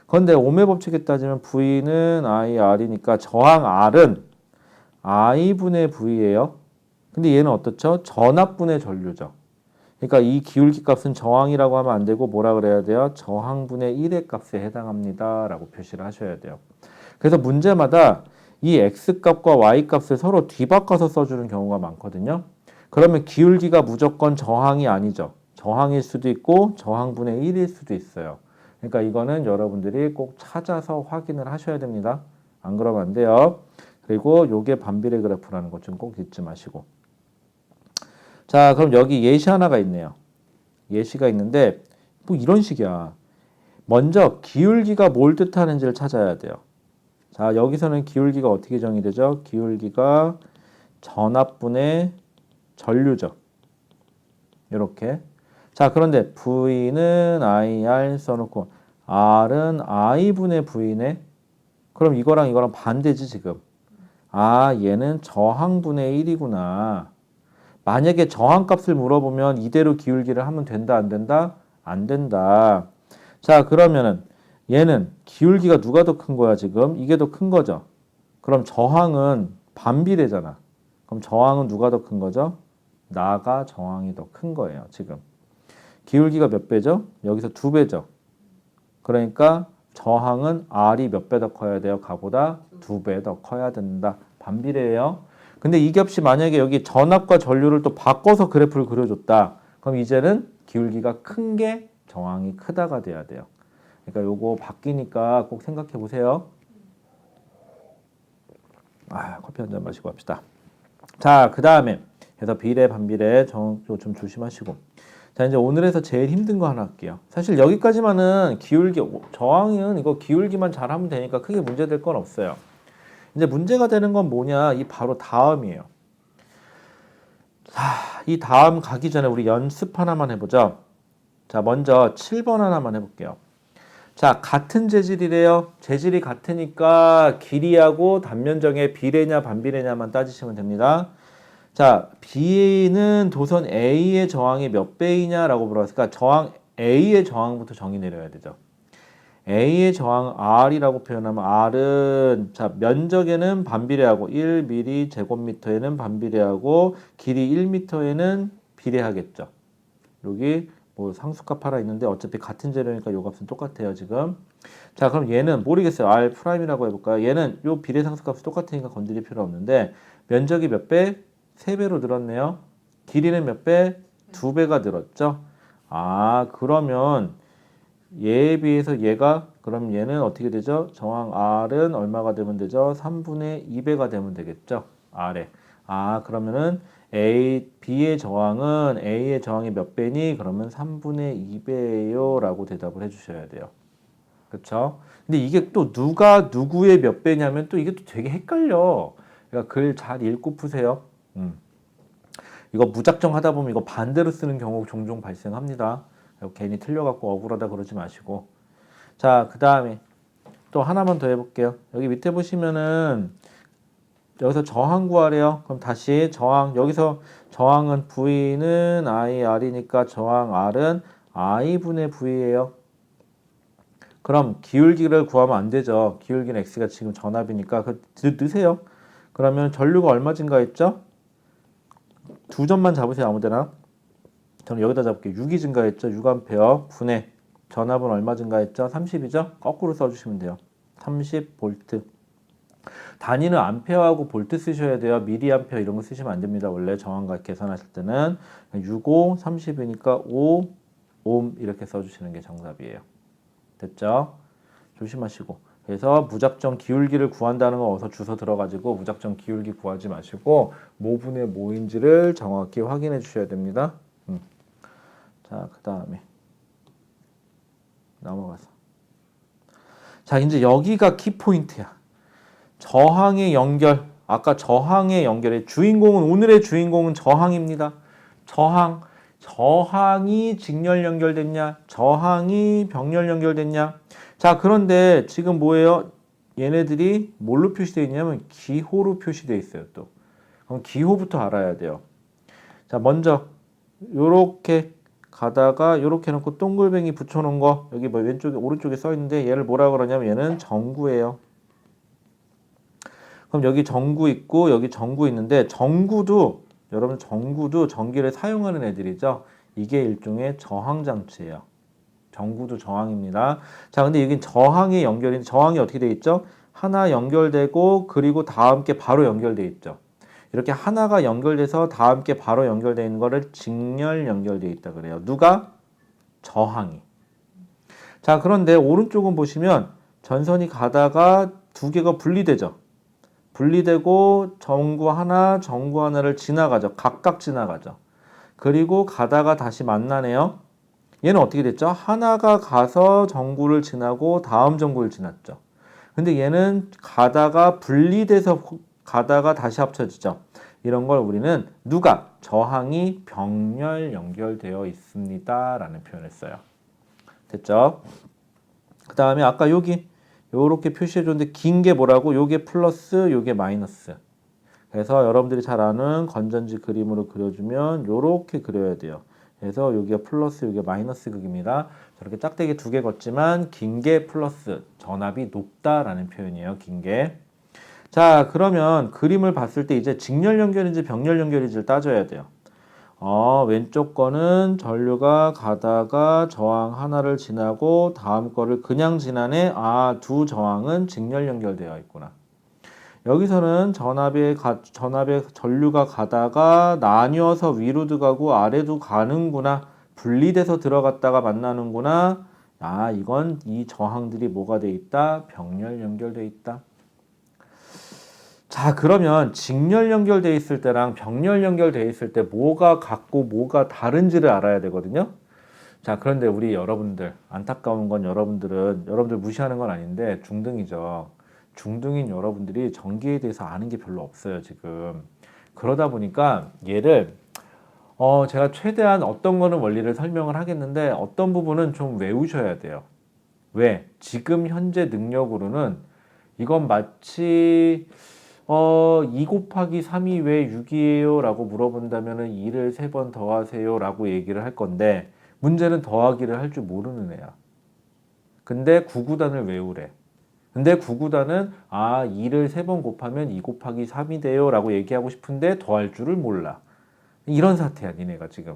그런데 오음의 법칙에 따지면 V는 IR이니까 저항 R은 I분의 V예요. 근데 얘는 어떻죠? 전압분의 전류죠. 그러니까 이 기울기 값은 저항이라고 하면 안 되고 뭐라 그래야 돼요? 저항분의 1의 값에 해당합니다. 라고 표시를 하셔야 돼요. 그래서 문제마다 이 x값과 y값을 서로 뒤바꿔서 써주는 경우가 많거든요. 그러면 기울기가 무조건 저항이 아니죠. 저항일 수도 있고 저항분의 1일 수도 있어요. 그러니까 이거는 여러분들이 꼭 찾아서 확인을 하셔야 됩니다. 안 그러면 안 돼요. 그리고 요게 반비례 그래프라는 것 좀 꼭 잊지 마시고. 자, 그럼 여기 예시 하나가 있네요. 예시가 있는데 뭐 이런 식이야. 먼저 기울기가 뭘 뜻하는지를 찾아야 돼요. 자, 여기서는 기울기가 어떻게 정의되죠? 기울기가 전압분의 전류죠. 이렇게. 자, 그런데 V는 IR 써놓고 R은 I분의 V네. 그럼 이거랑 이거랑 반대지 지금. 아, 얘는 저항분의 1이구나. 만약에 저항값을 물어보면 이대로 기울기를 하면 된다, 안 된다? 안 된다. 자, 그러면은 얘는 기울기가 누가 더 큰 거야, 지금? 이게 더 큰 거죠. 그럼 저항은 반비례잖아. 그럼 저항은 누가 더 큰 거죠? 나가 저항이 더 큰 거예요, 지금. 기울기가 몇 배죠? 여기서 2배죠. 그러니까 저항은 R이 몇 배 더 커야 돼요? 가보다 2배 더 커야 된다. 반비례예요. 근데 이 값이 만약에 여기 전압과 전류를 또 바꿔서 그래프를 그려줬다. 그럼 이제는 기울기가 큰 게 저항이 크다가 돼야 돼요. 그러니까 요거 바뀌니까 꼭 생각해 보세요. 커피 한 잔 마시고 합시다. 자, 그 다음에 그래서 비례, 반비례 좀 조심하시고. 자, 이제 오늘에서 제일 힘든 거 하나 할게요. 사실 여기까지만은 기울기, 저항은 이거 기울기만 잘하면 되니까 크게 문제될 건 없어요. 이제 문제가 되는 건 뭐냐? 이 바로 다음이에요. 자, 이 다음 가기 전에 우리 연습 하나만 해보죠. 자, 먼저 7번 하나만 해볼게요. 자, 같은 재질이래요. 재질이 같으니까 길이하고 단면적의 비례냐 반비례냐만 따지시면 됩니다. 자, B는 도선 A의 저항이 몇 배이냐라고 물어봤으니까 저항 A의 저항부터 정의 내려야 되죠. A의 저항 R이라고 표현하면 R은 자, 면적에는 반비례하고 1mm 제곱미터에는 반비례하고 길이 1m에는 비례하겠죠. 여기 뭐 상수값 하나 있는데 어차피 같은 재료니까 요 값은 똑같아요, 지금. 자, 그럼 얘는 모르겠어요. R 프라임이라고 해볼까요? 얘는 요 비례상수값이 똑같으니까 건드릴 필요 없는데 면적이 몇 배? 3배로 늘었네요. 길이는 몇 배? 2배가 늘었죠. 아, 그러면 얘에 비해서 얘가 그럼 얘는 어떻게 되죠? 정항 R은 얼마가 되면 되죠? 3분의 2배가 되면 되겠죠. R에. 아, 그러면은 B의 저항은 A의 저항이 몇 배니? 그러면 3분의 2배예요 라고 대답을 해주셔야 돼요. 그쵸? 근데 이게 또 누가 누구의 몇 배냐면 또 이게 또 되게 헷갈려. 그러니까 글 잘 읽고 푸세요. 이거 무작정 하다 보면 이거 반대로 쓰는 경우 종종 발생합니다. 괜히 틀려갖고 억울하다 그러지 마시고. 자, 그 다음에 또 하나만 더 해볼게요. 여기 밑에 보시면은 여기서 저항 구하래요. 그럼 다시 저항, 여기서 저항은 V는 IR이니까 저항 R은 I분의 V예요. 그럼 기울기를 구하면 안 되죠. 기울기는 X가 지금 전압이니까 넣으세요. 그러면 전류가 얼마 증가했죠? 두 점만 잡으세요. 아무데나. 저는 여기다 잡을게요. 6이 증가했죠. 6A 분의 전압은 얼마 증가했죠? 30이죠? 거꾸로 써주시면 돼요. 30V. 단위는 암페어하고 볼트 쓰셔야 돼요. 미리암페어 이런 거 쓰시면 안 됩니다. 원래 정확하게 계산하실 때는 65, 30이니까 5옴 이렇게 써주시는 게 정답이에요. 됐죠? 조심하시고. 그래서 무작정 기울기를 구한다는 거 어서 주워 들어가지고 무작정 기울기 구하지 마시고 뭐분의 뭐인지를 정확히 확인해 주셔야 됩니다. 자, 그 다음에 넘어가서. 자, 이제 여기가 키포인트야. 저항의 연결. 아까 저항의 연결의 주인공은 오늘의 주인공은 저항입니다. 저항이 직렬 연결됐냐? 저항이 병렬 연결됐냐? 자, 그런데 지금 뭐예요? 얘네들이 뭘로 표시되어 있냐면 기호로 표시되어 있어요, 또. 그럼 기호부터 알아야 돼요. 자, 먼저 요렇게 가다가 요렇게 놓고 동글뱅이 붙여 놓은 거 여기 뭐 왼쪽에 오른쪽에 써 있는데 얘를 뭐라 그러냐면 얘는 정구예요. 그럼 여기 정구 있고 여기 정구 있는데 정구도 여러분 정구도 전기를 사용하는 애들이죠. 이게 일종의 저항 장치예요. 정구도 저항입니다. 자, 근데 여긴 저항이 연결인 저항이 어떻게 돼 있죠? 하나 연결되고 그리고 다 함께 바로 연결돼 있죠. 이렇게 하나가 연결돼서 다 함께 바로 연결되어 있는 거를 직렬 연결되어 있다 그래요. 누가? 저항이. 자, 그런데 오른쪽은 보시면 전선이 가다가 두 개가 분리되죠. 분리되고 전구 하나를 지나가죠. 각각 지나가죠. 그리고 가다가 다시 만나네요. 얘는 어떻게 됐죠? 하나가 가서 전구를 지나고 다음 전구를 지났죠. 근데 얘는 가다가 분리돼서 가다가 다시 합쳐지죠. 이런 걸 우리는 누가? 저항이 병렬 연결되어 있습니다. 라는 표현을 써요. 됐죠? 그 다음에 아까 여기 요렇게 표시해줬는데 긴 게 뭐라고? 요게 플러스, 요게 마이너스. 그래서 여러분들이 잘 아는 건전지 그림으로 그려주면 요렇게 그려야 돼요. 그래서 여기가 플러스, 여기가 마이너스 극입니다. 저렇게 짝대기 두 개 걷지만 긴 게 플러스, 전압이 높다라는 표현이에요. 긴 게. 자, 그러면 그림을 봤을 때 이제 직렬 연결인지 병렬 연결인지를 따져야 돼요. 왼쪽 거는 전류가 가다가 저항 하나를 지나고 다음 거를 그냥 지나네. 아, 두 저항은 직렬 연결되어 있구나. 여기서는 전압에 전류가 가다가 나뉘어서 위로도 가고 아래도 가는구나. 분리돼서 들어갔다가 만나는구나. 아, 이건 이 저항들이 뭐가 돼 있다? 병렬 연결돼 있다. 자, 그러면 직렬 연결돼 있을 때랑 병렬 연결돼 있을 때 뭐가 같고 뭐가 다른지를 알아야 되거든요. 자, 그런데 우리 여러분들 안타까운 건 여러분들 무시하는 건 아닌데 중등이죠. 중등인 여러분들이 전기에 대해서 아는 게 별로 없어요, 지금. 그러다 보니까 얘를 제가 최대한 어떤 거는 원리를 설명을 하겠는데 어떤 부분은 좀 외우셔야 돼요. 왜? 지금 현재 능력으로는 이건 마치 2 곱하기 3이 왜 6이에요? 라고 물어본다면 2를 3번 더하세요 라고 얘기를 할 건데 문제는 더하기를 할 줄 모르는 애야. 근데 구구단을 외우래. 근데 구구단은 2를 3번 곱하면 2 곱하기 3이 돼요 라고 얘기하고 싶은데 더할 줄을 몰라. 이런 사태야 니네가 지금.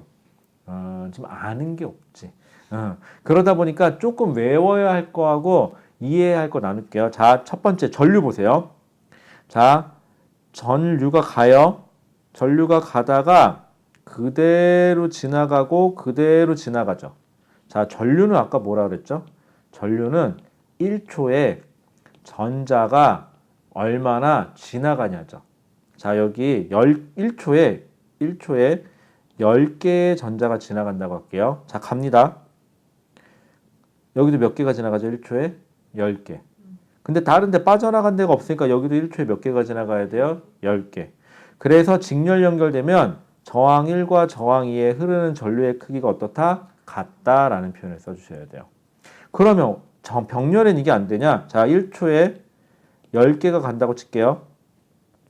지금 아는 게 없지. 그러다 보니까 조금 외워야 할 거하고 이해해야 할 거 나눌게요. 자, 첫 번째 전류 보세요. 자, 전류가 가요. 전류가 가다가 그대로 지나가고 그대로 지나가죠. 자, 전류는 아까 뭐라 그랬죠? 전류는 1초에 전자가 얼마나 지나가냐죠. 자, 여기 1초에 10개의 전자가 지나간다고 할게요. 자, 갑니다. 여기도 몇 개가 지나가죠? 1초에 10개. 근데 다른 데 빠져나간 데가 없으니까 여기도 1초에 몇 개가 지나가야 돼요? 10개. 그래서 직렬 연결되면 저항 1과 저항 2에 흐르는 전류의 크기가 어떻다? 같다라는 표현을 써주셔야 돼요. 그러면 병렬엔 이게 안 되냐? 자, 1초에 10개가 간다고 칠게요.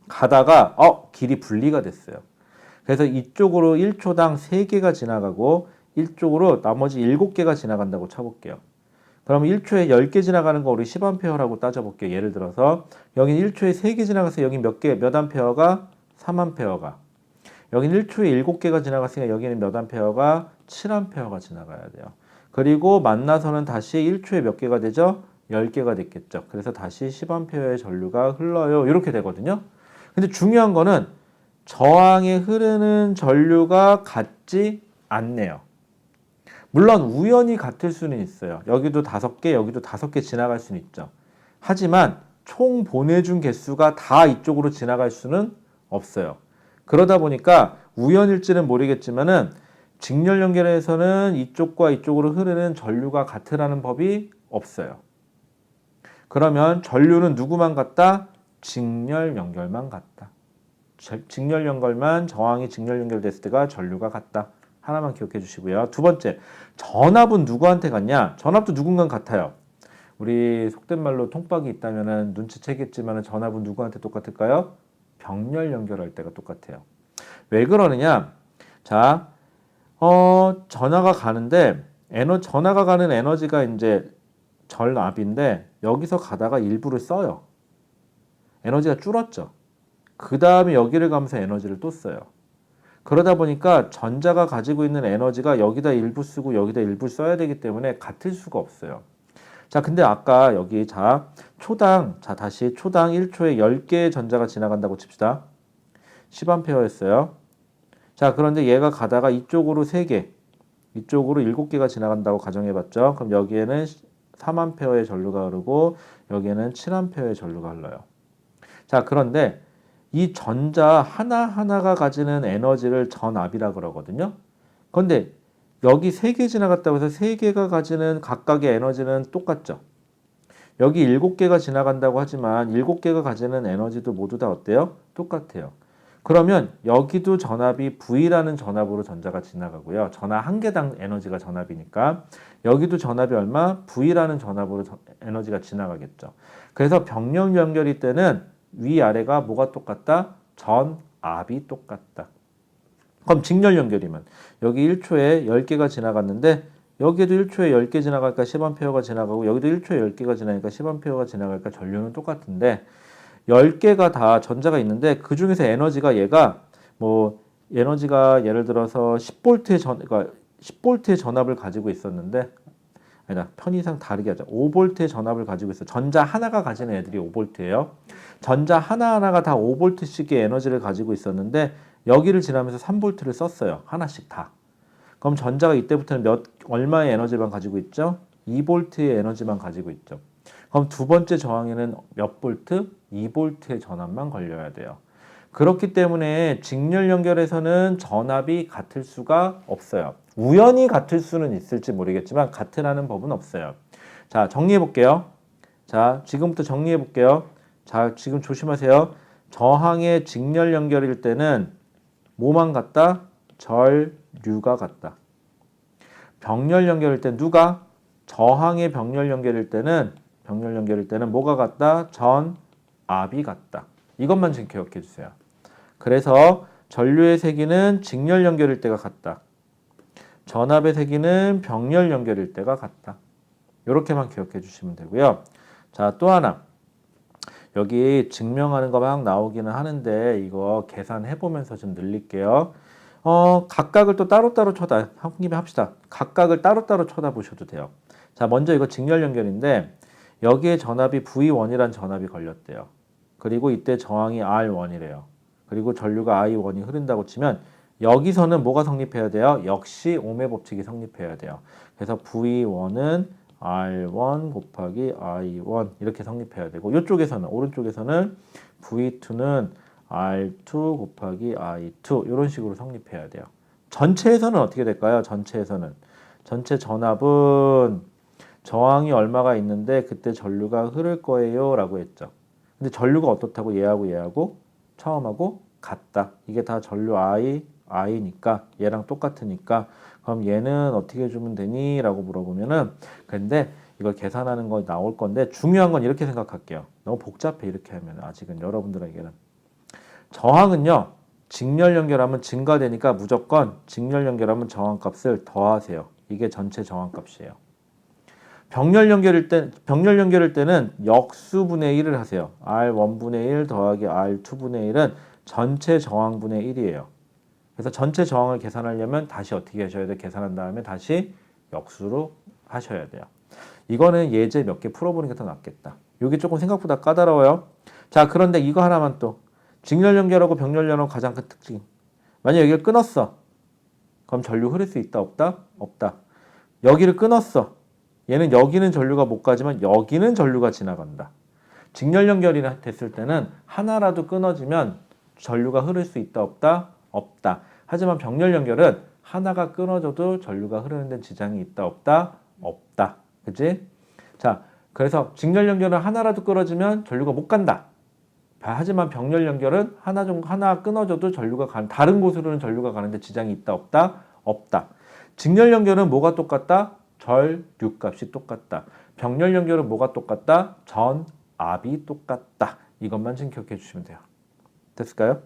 가다가 길이 분리가 됐어요. 그래서 이쪽으로 1초당 3개가 지나가고 이쪽으로 나머지 7개가 지나간다고 쳐볼게요. 그러면 1초에 10개 지나가는 거 우리 10A라고 따져볼게요. 예를 들어서 여긴 1초에 3개 지나가서 여긴 몇 A가? 3A가. 여긴 1초에 7개가 지나갔으니까 여기는 몇 A가? 7A가 지나가야 돼요. 그리고 만나서는 다시 1초에 몇 개가 되죠? 10개가 됐겠죠. 그래서 다시 10A의 전류가 흘러요. 이렇게 되거든요. 근데 중요한 거는 저항에 흐르는 전류가 같지 않네요. 물론 우연히 같을 수는 있어요. 여기도 5개, 여기도 5개 지나갈 수는 있죠. 하지만 총 보내준 개수가 다 이쪽으로 지나갈 수는 없어요. 그러다 보니까 우연일지는 모르겠지만은 직렬 연결에서는 이쪽과 이쪽으로 흐르는 전류가 같으라는 법이 없어요. 그러면 전류는 누구만 같다? 직렬 연결만 같다. 직렬 연결만 저항이 직렬 연결됐을 때가 전류가 같다. 하나만 기억해 주시고요. 두 번째, 전압은 누구한테 같냐? 전압도 누군가 같아요. 우리 속된 말로 통박이 있다면 눈치채겠지만 전압은 누구한테 똑같을까요? 병렬 연결할 때가 똑같아요. 왜 그러느냐? 자, 전하가 가는데 전하가 가는 에너지가 이제 전압인데 여기서 가다가 일부를 써요. 에너지가 줄었죠. 그 다음에 여기를 가면서 에너지를 또 써요. 그러다 보니까 전자가 가지고 있는 에너지가 여기다 일부 쓰고 여기다 일부 써야 되기 때문에 같을 수가 없어요. 자, 근데 아까 여기 다시 초당 1초에 10개의 전자가 지나간다고 칩시다. 10A였어요. 자, 그런데 얘가 가다가 이쪽으로 3개, 이쪽으로 7개가 지나간다고 가정해봤죠. 그럼 여기에는 3A의 전류가 흐르고 여기에는 7A의 전류가 흘러요. 자, 그런데 이 전자 하나하나가 가지는 에너지를 전압이라 그러거든요. 그런데 여기 3개 지나갔다고 해서 3개가 가지는 각각의 에너지는 똑같죠. 여기 7개가 지나간다고 하지만 7개가 가지는 에너지도 모두 다 어때요? 똑같아요. 그러면 여기도 전압이 V라는 전압으로 전자가 지나가고요. 전하 한 개당 에너지가 전압이니까 여기도 전압이 얼마? V라는 전압으로 에너지가 지나가겠죠. 그래서 병렬 연결일 때는 위아래가 뭐가 똑같다? 전압이 똑같다. 그럼 직렬 연결이면 여기 1초에 10개가 지나갔는데 여기에도 1초에 10개 지나갈까 10A가 지나가고 여기도 1초에 10개가 지나니까 10A가 지나갈까 전류는 똑같은데 10개가 다 전자가 있는데 그 중에서 에너지가 얘가 에너지가 예를 들어서 10V의 전압을 가지고 있었는데 아니다. 편의상 다르게 하자. 5V의 전압을 가지고 있어. 전자 하나가 가지는 애들이 5V예요. 전자 하나하나가 다 5V씩의 에너지를 가지고 있었는데 여기를 지나면서 3V를 썼어요. 하나씩 다. 그럼 전자가 이때부터는 얼마의 에너지만 가지고 있죠? 2V의 에너지만 가지고 있죠. 그럼 두 번째 저항에는 몇 볼트? 2V의 전압만 걸려야 돼요. 그렇기 때문에 직렬 연결에서는 전압이 같을 수가 없어요. 우연히 같을 수는 있을지 모르겠지만 같으라는 법은 없어요. 자, 정리해 볼게요. 자, 지금부터 정리해 볼게요. 자, 지금 조심하세요. 저항의 직렬 연결일 때는 뭐만 같다? 전류가 같다. 병렬 연결일 때 누가? 저항의 병렬 연결일 때는 뭐가 같다? 전압이 같다. 이것만 지금 기억해 주세요. 그래서 전류의 세기는 직렬 연결일 때가 같다. 전압의 세기는 병렬 연결일 때가 같다. 이렇게만 기억해 주시면 되고요. 자, 또 하나. 여기 증명하는 거 막 나오기는 하는데 이거 계산해 보면서 좀 늘릴게요. 각각을 또 따로따로 한 김에 합시다. 각각을 따로따로 쳐다보셔도 돼요. 자, 먼저 이거 직렬 연결인데 여기에 전압이 V1이란 전압이 걸렸대요. 그리고 이때 저항이 R1이래요. 그리고 전류가 I1이 흐른다고 치면 여기서는 뭐가 성립해야 돼요? 역시 ohm의 법칙이 성립해야 돼요. 그래서 V1은 R1 곱하기 I1 이렇게 성립해야 되고 이쪽에서는 오른쪽에서는 V2는 R2 곱하기 I2 이런 식으로 성립해야 돼요. 전체에서는 어떻게 될까요? 전체에서는 전체 전압은 저항이 얼마가 있는데 그때 전류가 흐를 거예요 라고 했죠. 근데 전류가 어떻다고 얘하고 처음하고 같다. 이게 다 전류 I니까 얘랑 똑같으니까 그럼 얘는 어떻게 해주면 되니? 라고 물어보면은 근데 이걸 계산하는 거 나올 건데 중요한 건 이렇게 생각할게요. 너무 복잡해 이렇게 하면 아직은 여러분들에게는 저항은요 직렬 연결하면 증가되니까 무조건 직렬 연결하면 저항값을 더하세요. 이게 전체 저항값이에요. 병렬 연결일 때는 역수분의 1을 하세요. R1분의 1 더하기 R2분의 1은 전체 저항분의 1이에요. 그래서 전체 저항을 계산하려면 다시 어떻게 하셔야 돼요? 계산한 다음에 다시 역수로 하셔야 돼요. 이거는 예제 몇 개 풀어보는 게 더 낫겠다. 이게 조금 생각보다 까다로워요. 자, 그런데 이거 하나만 또. 직렬 연결하고 병렬 연결하고 가장 큰 특징. 만약 여기를 끊었어. 그럼 전류 흐를 수 있다 없다? 없다. 여기를 끊었어. 얘는 여기는 전류가 못 가지만 여기는 전류가 지나간다. 직렬 연결이 됐을 때는 하나라도 끊어지면 전류가 흐를 수 있다 없다? 없다. 하지만 병렬 연결은 하나가 끊어져도 전류가 흐르는 데 지장이 있다 없다? 없다. 그치? 자, 그래서 직렬 연결은 하나라도 끊어지면 전류가 못 간다. 하지만 병렬 연결은 하나 끊어져도 다른 곳으로는 전류가 가는데 지장이 있다 없다? 없다. 직렬 연결은 뭐가 똑같다? 전류값이 똑같다. 병렬 연결은 뭐가 똑같다? 전압이 똑같다. 이것만 지금 기억해 주시면 돼요. 됐을까요?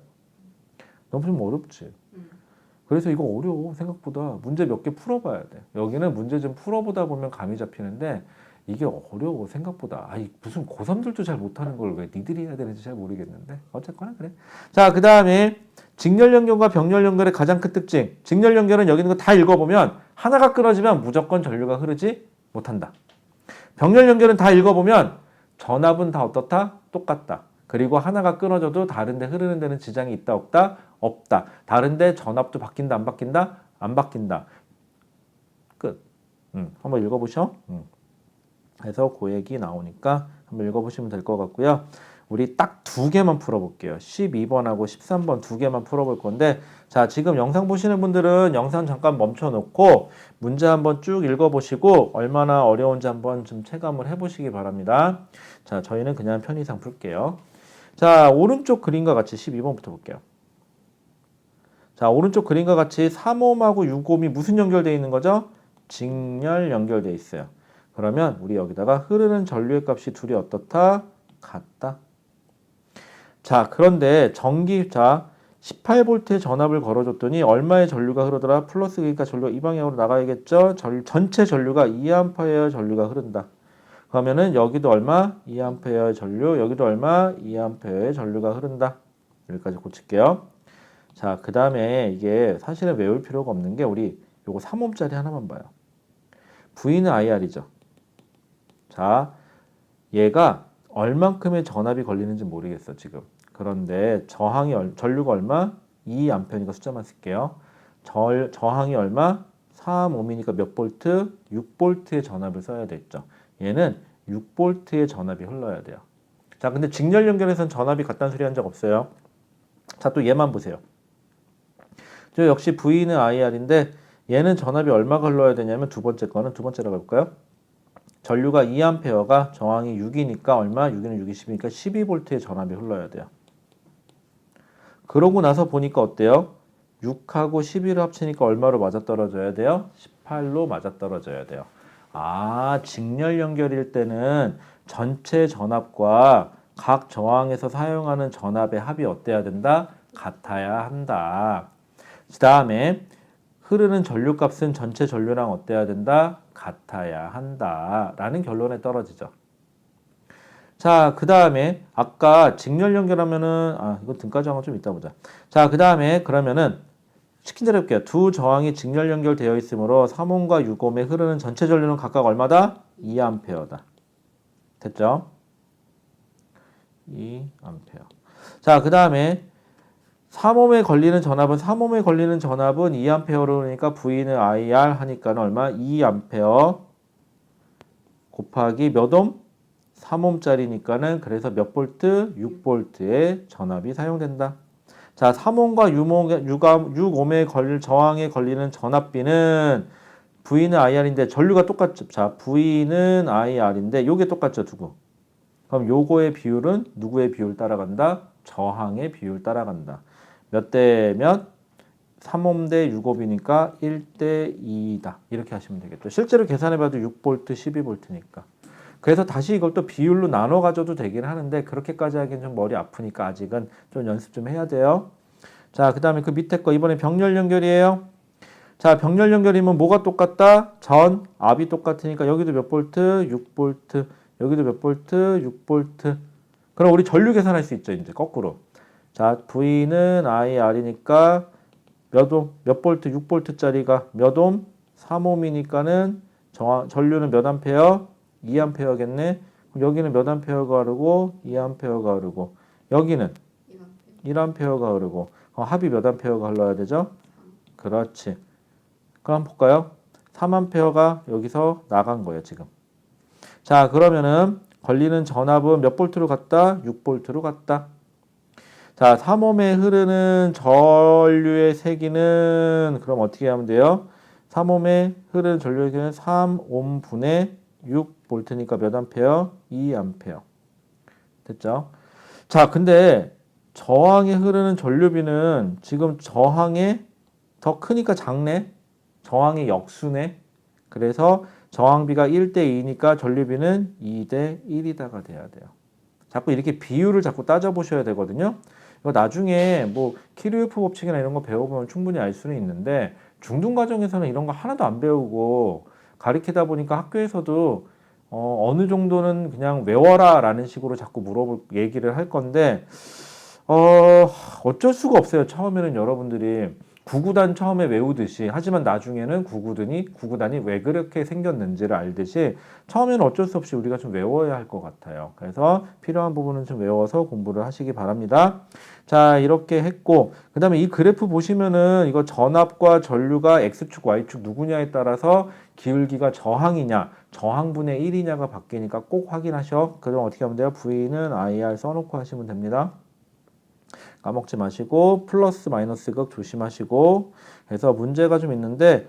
너무 좀 어렵지? 그래서 이거 어려워 생각보다. 문제 몇 개 풀어봐야 돼. 여기는 문제 좀 풀어보다 보면 감이 잡히는데 이게 어려워 생각보다. 무슨 고3들도 잘 못하는 걸 왜 니들이 해야 되는지 잘 모르겠는데 어쨌거나 그래. 자, 그 다음에 직렬 연결과 병렬 연결의 가장 큰 특징. 직렬 연결은 여기 있는 거 다 읽어보면 하나가 끊어지면 무조건 전류가 흐르지 못한다. 병렬 연결은 다 읽어보면 전압은 다 어떻다? 똑같다. 그리고 하나가 끊어져도 다른데 흐르는 데는 지장이 있다 없다? 없다. 다른데 전압도 바뀐다 안 바뀐다? 안 바뀐다. 끝. 한번 읽어보셔. 그래서 그 얘기 나오니까 한번 읽어보시면 될 것 같고요. 우리 딱 두 개만 풀어볼게요. 12번하고 13번 두 개만 풀어볼 건데 자, 지금 영상 보시는 분들은 영상 잠깐 멈춰놓고 문제 한번 쭉 읽어보시고 얼마나 어려운지 한번 좀 체감을 해보시기 바랍니다. 자, 저희는 그냥 편의상 풀게요. 자, 오른쪽 그림과 같이 12번부터 볼게요. 자, 오른쪽 그림과 같이 3옴하고 6옴이 무슨 연결되어 있는 거죠? 직렬 연결되어 있어요. 그러면 우리 여기다가 흐르는 전류의 값이 둘이 어떻다? 같다. 자, 그런데 자 18V의 전압을 걸어줬더니 얼마의 전류가 흐르더라? 플러스, 그러니까 전류가 이 방향으로 나가야겠죠? 전체 전류가 2A의 전류가 흐른다. 그러면은 여기도 얼마? 2A의 전류, 여기도 얼마? 2A의 전류가 흐른다. 여기까지 고칠게요. 자, 그 다음에 이게 사실은 외울 필요가 없는 게 우리 요거 3옴짜리 하나만 봐요. V는 IR이죠. 자, 얘가 얼만큼의 전압이 걸리는지 모르겠어 지금. 그런데 전류가 얼마? 2A니까 숫자만 쓸게요. 저항이 얼마? 3옴이니까 몇 볼트? 6볼트의 전압을 써야 되겠죠. 얘는 6볼트의 전압이 흘러야 돼요. 자, 근데 직렬 연결에서는 전압이 같다는 소리 한 적 없어요. 자, 또 얘만 보세요. 저 역시 V는 IR인데 얘는 전압이 얼마가 흘러야 되냐면 두 번째라고 해볼까요? 전류가 2A가 저항이 6이니까 얼마? 6이는 6이 10이니까 12V의 전압이 흘러야 돼요. 그러고 나서 보니까 어때요? 6하고 11을 합치니까 얼마로 맞아떨어져야 돼요? 18로 맞아떨어져야 돼요. 아, 직렬 연결일 때는 전체 전압과 각 저항에서 사용하는 전압의 합이 어때야 된다? 같아야 한다. 그 다음에 흐르는 전류값은 전체 전류랑 어때야 된다? 같아야 한다. 라는 결론에 떨어지죠. 자, 그 다음에 아까 직렬 연결하면은 이거 등까지 한번 좀 이따 보자. 자, 그 다음에 그러면은 시킨 대로 해볼게요. 두 저항이 직렬 연결되어 있으므로 3옴과 6옴에 흐르는 전체 전류는 각각 얼마다? 2A다. 됐죠? 2A. 자, 그 다음에 3옴에 걸리는 전압은 2A로 그러니까 V는 IR 하니까 얼마? 2A 곱하기 몇 옴? 3옴짜리니까는 그래서 몇 볼트? 6볼트의 전압이 사용된다. 자, 3옴과 6옴에 걸릴 저항에 걸리는 전압비는 V는 IR인데 전류가 똑같죠. 자, V는 IR인데 요게 똑같죠, 두고. 그럼 요거의 비율은 누구의 비율 따라간다? 저항의 비율 따라간다. 몇 대 몇? 3옴 대 6옴이니까 1대 2다. 이렇게 하시면 되겠죠. 실제로 계산해봐도 6V, 12V니까. 그래서 다시 이걸 또 비율로 나눠 가져도 되긴 하는데 그렇게까지 하기엔 좀 머리 아프니까 아직은 좀 연습 좀 해야 돼요. 자, 그 다음에 그 밑에 거 이번에 병렬 연결이에요. 자, 병렬 연결이면 뭐가 똑같다? 압이 똑같으니까 여기도 몇 볼트? 6볼트. 여기도 몇 볼트? 6볼트. 그럼 우리 전류 계산할 수 있죠, 이제 거꾸로. 자, V는 IR이니까 몇 볼트? 6볼트짜리가 몇 옴? 3옴이니까는 전류는 몇 암페어? 2A겠네. 그럼 여기는 몇 암페어가 흐르고 2A가 흐르고 여기는 1A가 흐르고 합이 몇 암페어가 흘러야 되죠? 그렇지. 그럼 한번 볼까요? 3A가 여기서 나간 거예요, 지금. 자, 그러면은 걸리는 전압은 몇 볼트로 갔다? 6볼트로 갔다. 자, 3옴에 흐르는 전류의 세기는 그럼 어떻게 하면 돼요? 3옴에 흐르는 전류의 세기는 3옴분의 6볼트니까 몇 암페어? 2A. 됐죠? 자, 근데 저항에 흐르는 전류비는 지금 저항에 더 크니까 작네? 저항의 역수네? 그래서 저항비가 1대 2니까 전류비는 2대 1이다가 돼야 돼요. 자꾸 이렇게 비율을 자꾸 따져보셔야 되거든요. 이거 나중에 뭐 키르요프 법칙이나 이런 거 배워보면 충분히 알 수는 있는데 중등 과정에서는 이런 거 하나도 안 배우고 가르치다 보니까 학교에서도 어느 정도는 그냥 외워라 라는 식으로 자꾸 얘기를 할 건데 어쩔 수가 없어요. 처음에는 여러분들이 구구단 처음에 외우듯이 하지만 나중에는 구구단이 왜 그렇게 생겼는지를 알듯이 처음에는 어쩔 수 없이 우리가 좀 외워야 할 것 같아요. 그래서 필요한 부분은 좀 외워서 공부를 하시기 바랍니다. 자, 이렇게 했고 그 다음에 이 그래프 보시면은 이거 전압과 전류가 X축, Y축 누구냐에 따라서 기울기가 저항이냐 저항분의 1이냐가 바뀌니까 꼭 확인하셔. 그럼 어떻게 하면 돼요? V는 IR 써놓고 하시면 됩니다. 까먹지 마시고 플러스 마이너스 극 조심하시고 해서 문제가 좀 있는데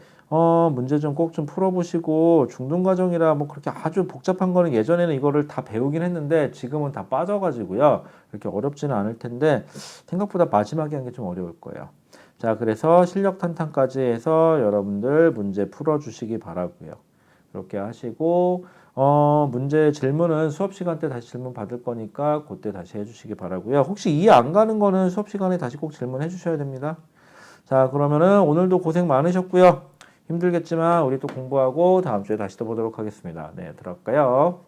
문제 좀 꼭 좀 풀어보시고 중등과정이라 뭐 그렇게 아주 복잡한 거는 예전에는 이거를 다 배우긴 했는데 지금은 다 빠져가지고요 그렇게 어렵지는 않을 텐데 생각보다 마지막에 한 게 좀 어려울 거예요. 자, 그래서 실력 탄탄까지 해서 여러분들 문제 풀어주시기 바라고요. 그렇게 하시고 문제 질문은 수업 시간 때 다시 질문 받을 거니까 그때 다시 해주시기 바라고요. 혹시 이해 안 가는 거는 수업 시간에 다시 꼭 질문해 주셔야 됩니다. 자, 그러면은 오늘도 고생 많으셨고요. 힘들겠지만 우리 또 공부하고 다음 주에 다시 또 보도록 하겠습니다. 네, 들어갈까요?